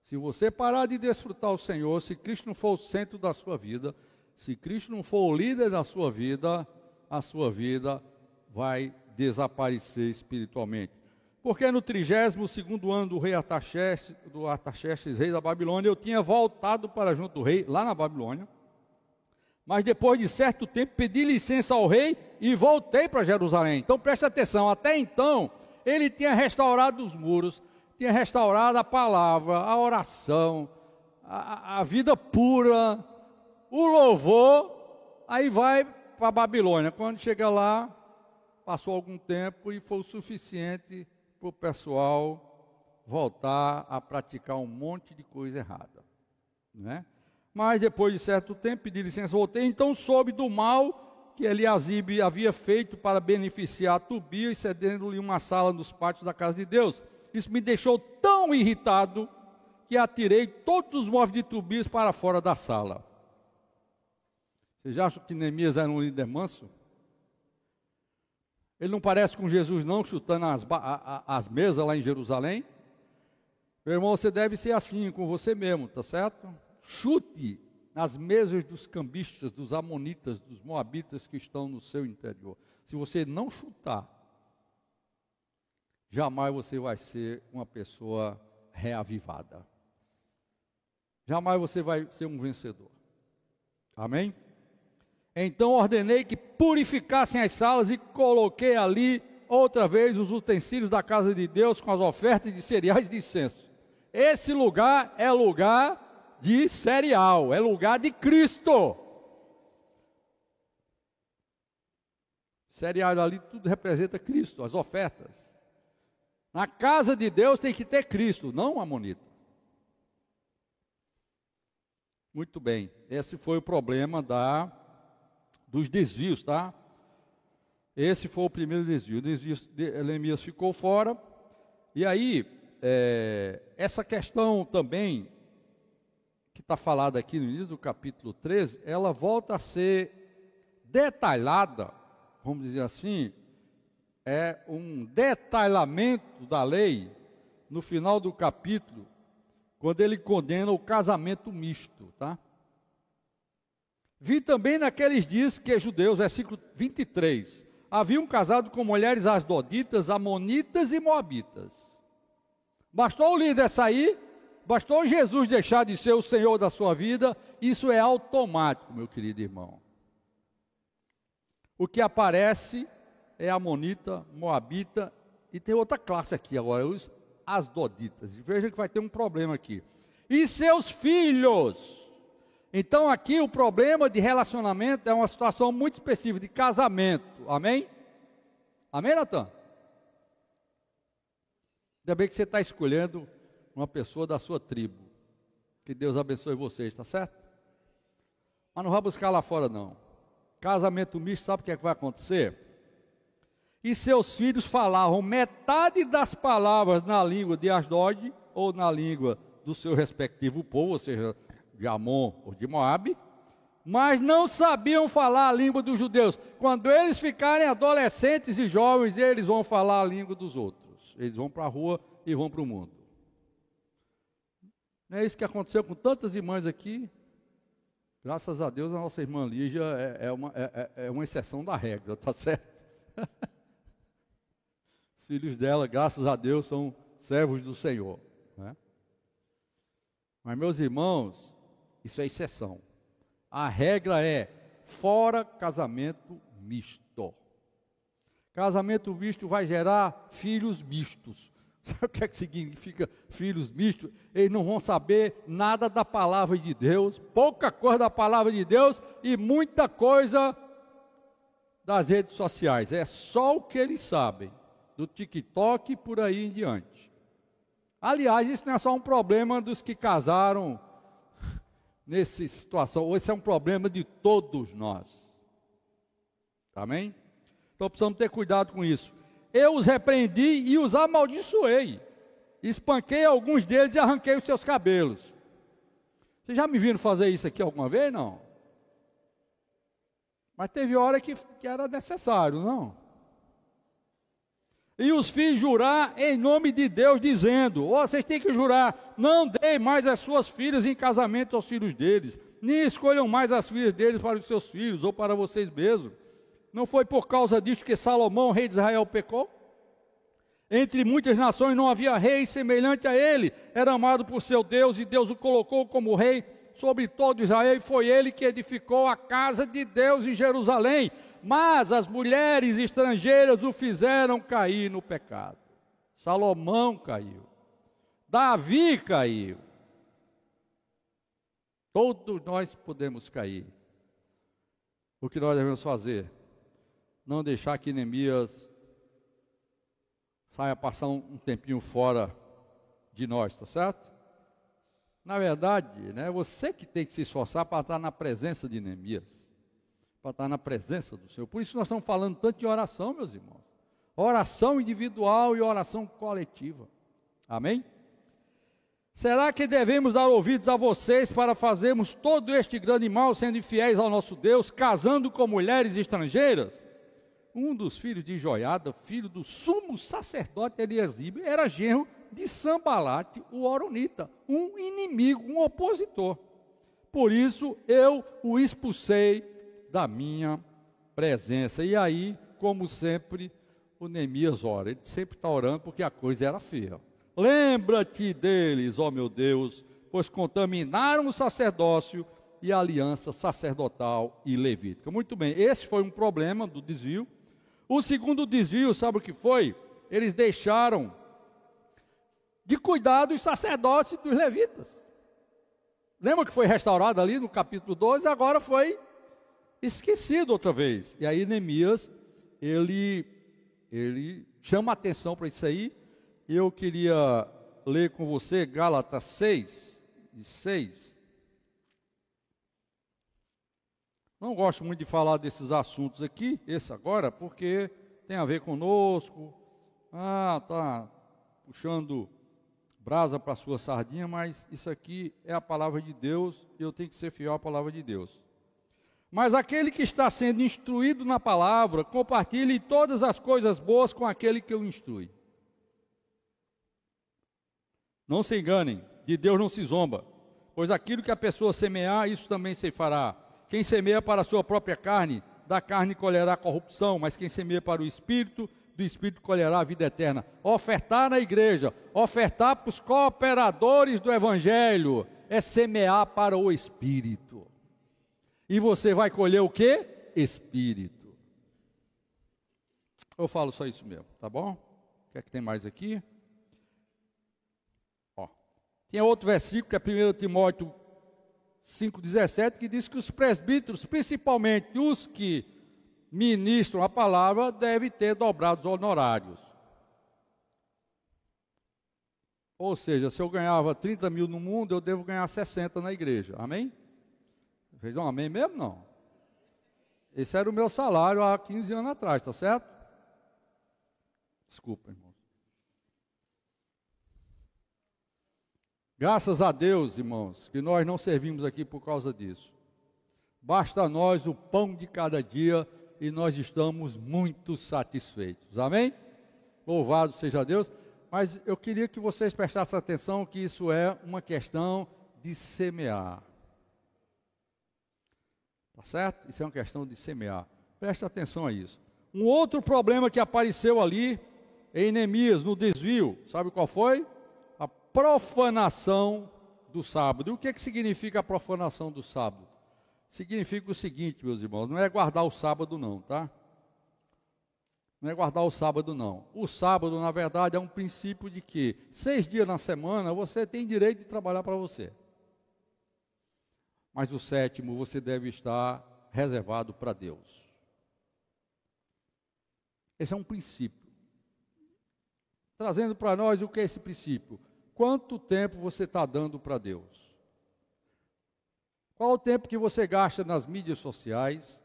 Se você parar de desfrutar o Senhor, se Cristo não for o centro da sua vida, se Cristo não for o líder da sua vida, a sua vida vai desaparecer espiritualmente. Porque no 32º ano do rei Artaxerxes, rei da Babilônia, eu tinha voltado para junto do rei, lá na Babilônia, mas depois de certo tempo pedi licença ao rei e voltei para Jerusalém. Então preste atenção, até então ele tinha restaurado os muros, tinha restaurado a palavra, a oração, a vida pura, o louvor, aí vai para a Babilônia. Quando chega lá, passou algum tempo e foi o suficiente para o pessoal voltar a praticar um monte de coisa errada, né? Mas depois de certo tempo, pedi licença, voltei, então soube do mal que Eliasibe havia feito para beneficiar Tobias, cedendo-lhe uma sala nos pátios da casa de Deus. Isso me deixou tão irritado que atirei todos os móveis de Tobias para fora da sala. Vocês acham que Neemias era um líder manso? Ele não parece com Jesus não, chutando as mesas lá em Jerusalém? Meu irmão, você deve ser assim com você mesmo, tá certo? Chute nas mesas dos cambistas, dos amonitas, dos moabitas que estão no seu interior. Se você não chutar, jamais você vai ser uma pessoa reavivada. Jamais você vai ser um vencedor. Amém? Então ordenei que purificassem as salas e coloquei ali outra vez os utensílios da casa de Deus com as ofertas de cereais de incenso. Esse lugar é lugar de cereal, é lugar de Cristo. Cereal ali tudo representa Cristo, as ofertas. Na casa de Deus tem que ter Cristo, não amonita. Muito bem, esse foi o problema dos desvios, tá? Esse foi o primeiro desvio. O desvio de Neemias ficou fora. E aí, essa questão também, que está falada aqui no início do capítulo 13, ela volta a ser detalhada, vamos dizer assim, é um detalhamento da lei, no final do capítulo, quando ele condena o casamento misto, tá? Vi também naqueles dias que judeus, versículo 23, haviam casado com mulheres asdoditas, amonitas e moabitas. Bastou o líder sair, bastou Jesus deixar de ser o Senhor da sua vida, isso é automático, meu querido irmão. O que aparece é amonita, moabita, e tem outra classe aqui agora, os asdoditas. Veja que vai ter um problema aqui. E seus filhos. Então aqui o problema de relacionamento é uma situação muito específica, de casamento. Amém? Amém, Natan? Ainda bem que você está escolhendo uma pessoa da sua tribo. Que Deus abençoe vocês, está certo? Mas não vai buscar lá fora não. Casamento misto, sabe o que é que vai acontecer? E seus filhos falavam metade das palavras na língua de Asdod, ou na língua do seu respectivo povo, ou seja, de Amon ou de Moabe, mas não sabiam falar a língua dos judeus. Quando eles ficarem adolescentes e jovens, eles vão falar a língua dos outros. Eles vão para a rua e vão para o mundo. Não é isso que aconteceu com tantas irmãs aqui? Graças a Deus, a nossa irmã Lígia é uma exceção da regra, tá certo? Os filhos dela, graças a Deus, são servos do Senhor, né? Mas, meus irmãos, isso é exceção. A regra é fora casamento misto. Casamento misto vai gerar filhos mistos. Sabe o que é que significa filhos mistos? Eles não vão saber nada da palavra de Deus, pouca coisa da palavra de Deus e muita coisa das redes sociais. É só o que eles sabem, do TikTok e por aí em diante. Aliás, isso não é só um problema dos que casaram nessa situação, esse é um problema de todos nós. Amém? Então precisamos ter cuidado com isso. Eu os repreendi e os amaldiçoei. Espanquei alguns deles e arranquei os seus cabelos. Vocês já me viram fazer isso aqui alguma vez? Não. Mas teve hora que era necessário, não? E os fiz jurar em nome de Deus, dizendo: vocês têm que jurar, não deem mais as suas filhas em casamento aos filhos deles, nem escolham mais as filhas deles para os seus filhos, ou para vocês mesmos. Não foi por causa disso que Salomão, rei de Israel, pecou? Entre muitas nações não havia rei semelhante a ele, era amado por seu Deus, e Deus o colocou como rei sobre todo Israel, e foi ele que edificou a casa de Deus em Jerusalém. Mas as mulheres estrangeiras o fizeram cair no pecado. Salomão caiu. Davi caiu. Todos nós podemos cair. O que nós devemos fazer? Não deixar que Neemias saia passar um tempinho fora de nós, tá certo? Na verdade, né, você que tem que se esforçar para estar na presença de Neemias, para estar na presença do Senhor. Por isso nós estamos falando tanto de oração, meus irmãos. Oração individual e oração coletiva. Amém? Será que devemos dar ouvidos a vocês para fazermos todo este grande mal, sendo infiéis ao nosso Deus, casando com mulheres estrangeiras? Um dos filhos de Joiada, filho do sumo sacerdote Eliasibe, era genro de Sambalate, o horonita, um inimigo, um opositor. Por isso eu o expulsei da minha presença. E aí, como sempre, o Neemias ora. Ele sempre está orando porque a coisa era feia. Lembra-te deles, ó meu Deus, pois contaminaram o sacerdócio e a aliança sacerdotal e levítica. Muito bem, esse foi um problema do desvio. O segundo desvio, sabe o que foi? Eles deixaram de cuidar dos sacerdotes e dos levitas. Lembra que foi restaurado ali no capítulo 12, agora foi esquecido outra vez. E aí Neemias, ele chama a atenção para isso aí. Eu queria ler com você Gálatas 6, de 6. Não gosto muito de falar desses assuntos aqui, esse agora, porque tem a ver conosco. Tá puxando brasa para a sua sardinha, mas isso aqui é a palavra de Deus e eu tenho que ser fiel à palavra de Deus. Mas aquele que está sendo instruído na palavra, compartilhe todas as coisas boas com aquele que o instrui. Não se enganem, de Deus não se zomba, pois aquilo que a pessoa semear, isso também se fará. Quem semeia para a sua própria carne, da carne colherá corrupção, mas quem semeia para o Espírito, do Espírito colherá a vida eterna. Ofertar na igreja, ofertar para os cooperadores do Evangelho, é semear para o Espírito. E você vai colher o quê? Espírito. Eu falo só isso mesmo, tá bom? O que é que tem mais aqui? Tem outro versículo, que é 1 Timóteo 5,17, que diz que os presbíteros, principalmente os que ministram a palavra, devem ter dobrados honorários. Ou seja, se eu ganhava 30 mil no mundo, eu devo ganhar 60 na igreja. Amém? Fez um amém mesmo? Não. Esse era o meu salário há 15 anos atrás, tá certo? Desculpa, irmão. Graças a Deus, irmãos, que nós não servimos aqui por causa disso. Basta a nós o pão de cada dia e nós estamos muito satisfeitos. Amém? Louvado seja Deus. Mas eu queria que vocês prestassem atenção que isso é uma questão de semear. Tá certo? Isso é uma questão de semear. Preste atenção a isso. Um outro problema que apareceu ali em Neemias, no desvio, sabe qual foi? A profanação do sábado. E o que significa a profanação do sábado? Significa o seguinte, meus irmãos, não é guardar o sábado não, tá? Não é guardar o sábado não. O sábado, na verdade, é um princípio de que 6 dias na semana você tem direito de trabalhar para você. Mas o 7º você deve estar reservado para Deus. Esse é um princípio. Trazendo para nós o que é esse princípio? Quanto tempo você está dando para Deus? Qual o tempo que você gasta nas mídias sociais?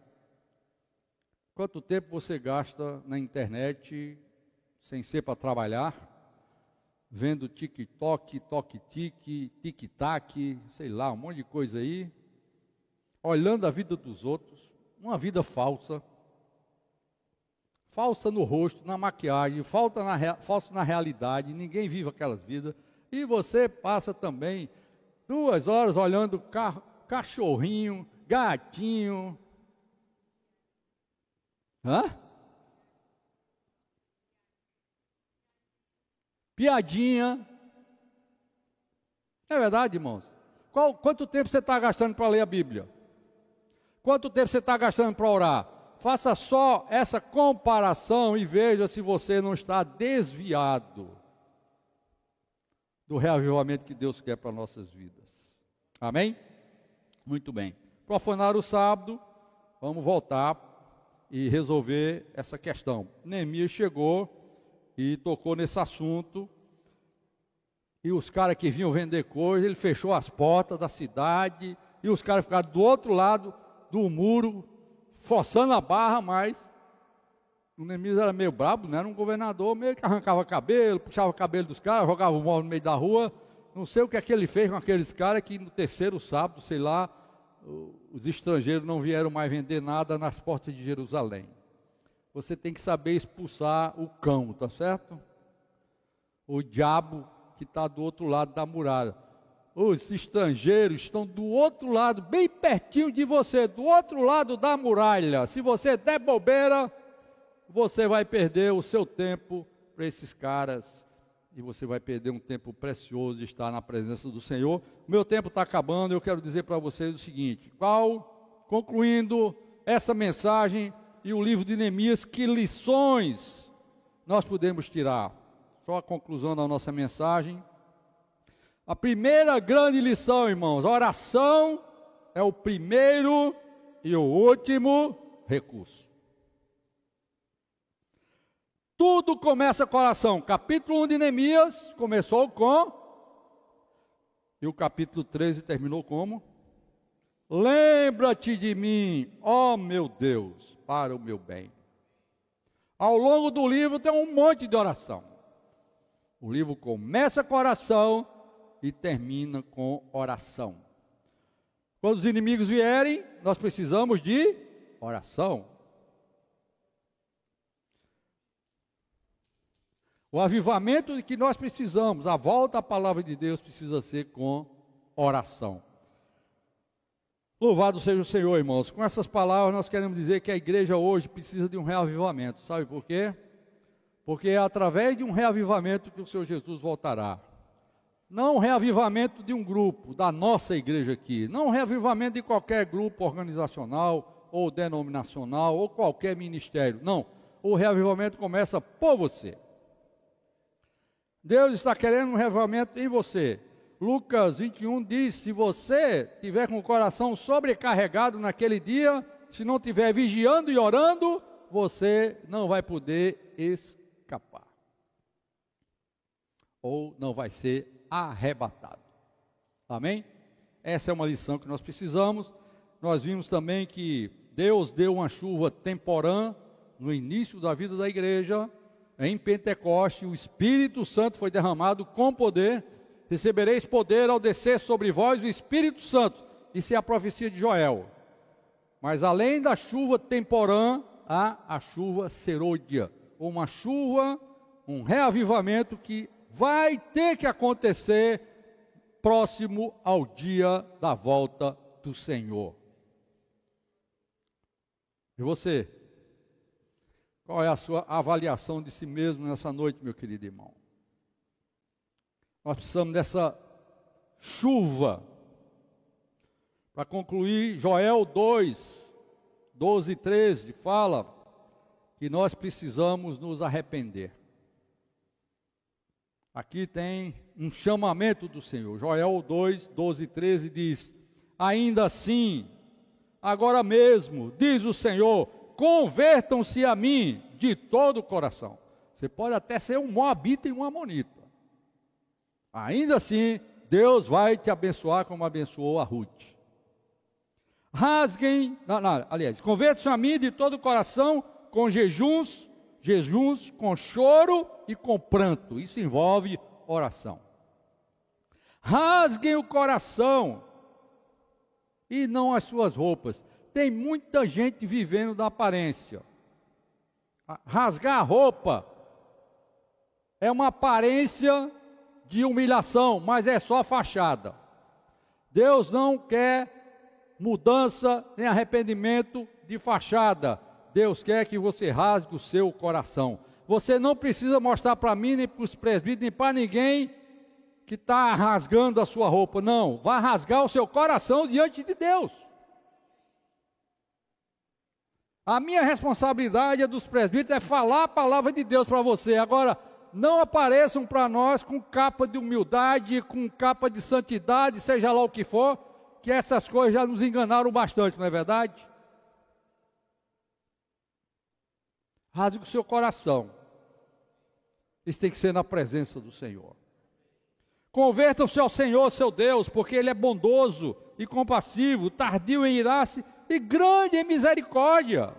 Quanto tempo você gasta na internet, sem ser para trabalhar? Vendo TikTok, Tok-Tik, Tic-Tac, sei lá, um monte de coisa aí. Olhando a vida dos outros, uma vida falsa. Falsa no rosto, na maquiagem, falsa na realidade, ninguém vive aquelas vidas. E você passa também 2 horas olhando cachorrinho, gatinho. Piadinha. É verdade, irmãos? Quanto tempo você está gastando para ler a Bíblia? Quanto tempo você está gastando para orar? Faça só essa comparação e veja se você não está desviado do reavivamento que Deus quer para nossas vidas. Amém? Muito bem. Profanar o sábado, vamos voltar e resolver essa questão. Neemias chegou e tocou nesse assunto, e os caras que vinham vender coisas, ele fechou as portas da cidade, e os caras ficaram do outro lado do muro, forçando a barra, mas o Neemias era meio brabo, né? Era um governador, meio que arrancava cabelo, puxava o cabelo dos caras, jogava o móvel no meio da rua. Não sei o que é que ele fez com aqueles caras que no 3º sábado, sei lá, os estrangeiros não vieram mais vender nada nas portas de Jerusalém. Você tem que saber expulsar o cão, tá certo? O diabo que está do outro lado da muralha. Os estrangeiros estão do outro lado, bem pertinho de você, do outro lado da muralha. Se você der bobeira, você vai perder o seu tempo para esses caras. e você vai perder um tempo precioso de estar na presença do Senhor. O meu tempo está acabando, eu quero dizer para vocês o seguinte: concluindo essa mensagem e o livro de Neemias, que lições nós podemos tirar? Só a conclusão da nossa mensagem. A primeira grande lição, irmãos: a oração é o primeiro e o último recurso. Tudo começa com oração. Capítulo 1 de Neemias começou com, e o capítulo 13 terminou como? Lembra-te de mim, ó meu Deus, para o meu bem. Ao longo do livro tem um monte de oração. O livro começa com oração e termina com oração. Quando os inimigos vierem, nós precisamos de oração. O avivamento que nós precisamos, a volta à palavra de Deus, precisa ser com oração. Louvado seja o Senhor, irmãos. Com essas palavras nós queremos dizer que a igreja hoje precisa de um reavivamento. Sabe por quê? Porque é através de um reavivamento que o Senhor Jesus voltará. Não um reavivamento de um grupo, da nossa igreja aqui. Não um reavivamento de qualquer grupo organizacional ou denominacional ou qualquer ministério. Não. O reavivamento começa por você. Deus está querendo um reavivamento em você. Lucas 21 diz: se você tiver com o coração sobrecarregado naquele dia, se não estiver vigiando e orando, você não vai poder escapar. Ou não vai ser arrebatado. Amém? Essa é uma lição que nós precisamos. Nós vimos também que Deus deu uma chuva temporã no início da vida da igreja. Em Pentecoste, o Espírito Santo foi derramado com poder. Recebereis poder ao descer sobre vós o Espírito Santo. Isso é a profecia de Joel. Mas além da chuva temporã, há a chuva serôdia. Uma chuva, um reavivamento que vai ter que acontecer próximo ao dia da volta do Senhor. E você? Qual é a sua avaliação de si mesmo nessa noite, meu querido irmão? Nós precisamos dessa chuva. Para concluir, Joel 2, 12 e 13, fala que nós precisamos nos arrepender. Aqui tem um chamamento do Senhor. Joel 2, 12 e 13 diz: ainda assim, agora mesmo, diz o Senhor, convertam-se a mim de todo o coração. Você pode até ser um moabita e um amonita. Ainda assim, Deus vai te abençoar como abençoou a Ruth. Convertam-se a mim de todo o coração, com jejuns, com choro e com pranto. Isso envolve oração. Rasguem o coração e não as suas roupas. Tem muita gente vivendo da aparência. Rasgar a roupa é uma aparência de humilhação, mas é só fachada. Deus não quer mudança nem arrependimento de fachada. Deus quer que você rasgue o seu coração. Você não precisa mostrar para mim, nem para os presbíteros, nem para ninguém que está rasgando a sua roupa. Não, vai rasgar o seu coração diante de Deus. A minha responsabilidade é dos presbíteros é falar a palavra de Deus para você. Agora, não apareçam para nós com capa de humildade, com capa de santidade, seja lá o que for, que essas coisas já nos enganaram bastante, não é verdade? Rasgue o seu coração. Isso tem que ser na presença do Senhor. Convertam-se ao Senhor, seu Deus, porque Ele é bondoso e compassivo, tardio em irar-se e grande em misericórdia,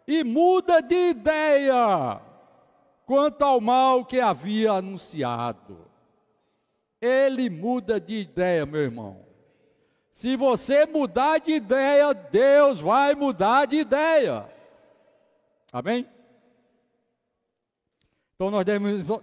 e muda de ideia quanto ao mal que havia anunciado. Ele muda de ideia, meu irmão. Se você mudar de ideia, Deus vai mudar de ideia. Amém? Então nós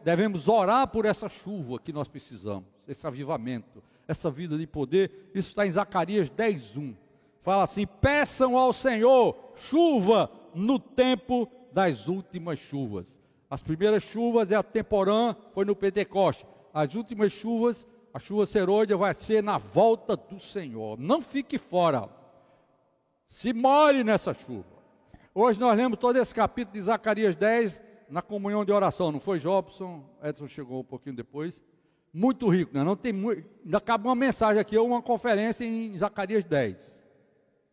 devemos orar por essa chuva que nós precisamos, esse avivamento, essa vida de poder. Isso está em Zacarias 10:1. Fala assim: peçam ao Senhor chuva no tempo das últimas chuvas. As primeiras chuvas é a temporã, foi no Pentecoste. As últimas chuvas, a chuva serôdia, vai ser na volta do Senhor. Não fique fora. Se molhe nessa chuva. Hoje nós lemos todo esse capítulo de Zacarias 10 na comunhão de oração. Não foi, Jobson? Edson chegou um pouquinho depois. Muito rico, né? Não tem muito. Ainda acaba uma mensagem aqui, ou uma conferência em Zacarias 10.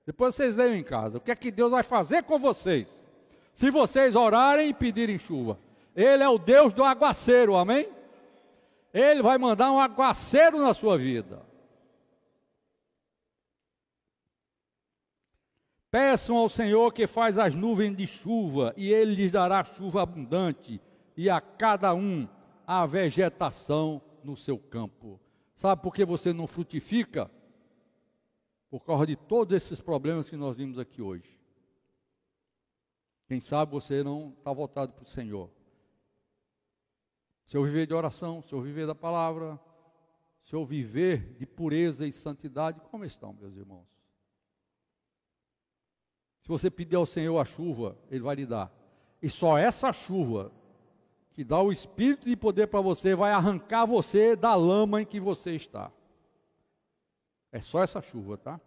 Depois vocês leiam em casa. O que é que Deus vai fazer com vocês? Se vocês orarem e pedirem chuva. Ele é o Deus do aguaceiro, amém? Ele vai mandar um aguaceiro na sua vida. Peçam ao Senhor que faz as nuvens de chuva, e Ele lhes dará chuva abundante, e a cada um a vegetação no seu campo. Sabe por que você não frutifica? Por causa de todos esses problemas que nós vimos aqui hoje. Quem sabe você não está voltado para o Senhor. Se eu viver de oração, se eu viver da palavra, se eu viver de pureza e santidade, como estão, meus irmãos? Se você pedir ao Senhor a chuva, Ele vai lhe dar. E só essa chuva, que dá o espírito de poder para você, vai arrancar você da lama em que você está. É só essa chuva, tá?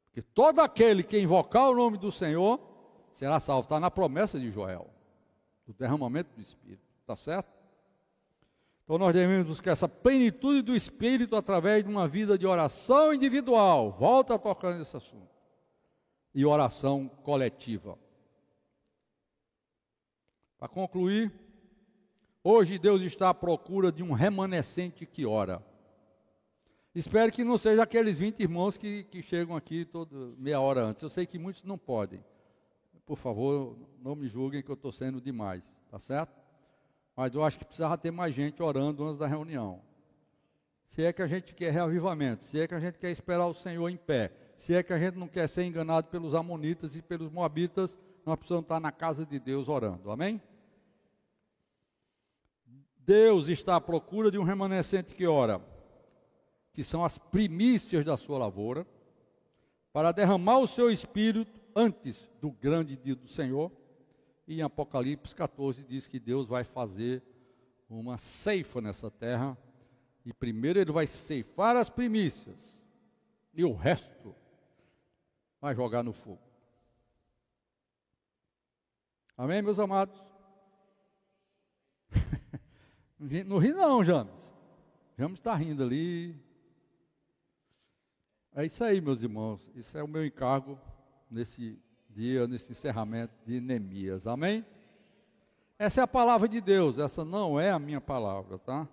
Porque todo aquele que invocar o nome do Senhor será salvo. Está na promessa de Joel, do derramamento do Espírito. Está certo? Então nós devemos buscar essa plenitude do Espírito através de uma vida de oração individual. Volta a tocar nesse assunto. E oração coletiva. Para concluir, hoje Deus está à procura de um remanescente que ora. Espero que não seja aqueles 20 irmãos que chegam aqui meia hora antes. Eu sei que muitos não podem. Por favor, não me julguem que eu estou sendo demais, tá certo? Mas eu acho que precisava ter mais gente orando antes da reunião. Se é que a gente quer reavivamento, se é que a gente quer esperar o Senhor em pé, se é que a gente não quer ser enganado pelos amonitas e pelos moabitas, nós precisamos estar na casa de Deus orando, amém? Deus está à procura de um remanescente que ora, que são as primícias da sua lavoura, para derramar o seu espírito antes do grande dia do Senhor. E em Apocalipse 14 diz que Deus vai fazer uma ceifa nessa terra, e primeiro Ele vai ceifar as primícias, e o resto vai jogar no fogo. Amém, meus amados? Não ri não, James. James está rindo ali. É isso aí, meus irmãos. Isso é o meu encargo nesse dia, nesse encerramento de Neemias. Amém? Essa é a palavra de Deus. Essa não é a minha palavra, tá?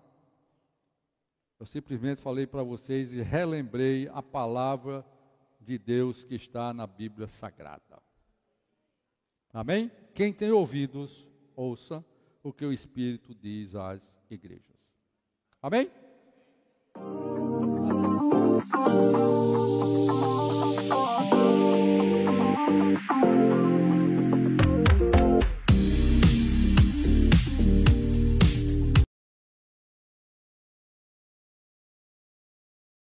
Eu simplesmente falei para vocês e relembrei a palavra de Deus que está na Bíblia Sagrada. Amém? Quem tem ouvidos, ouça o que o Espírito diz às igrejas. Amém?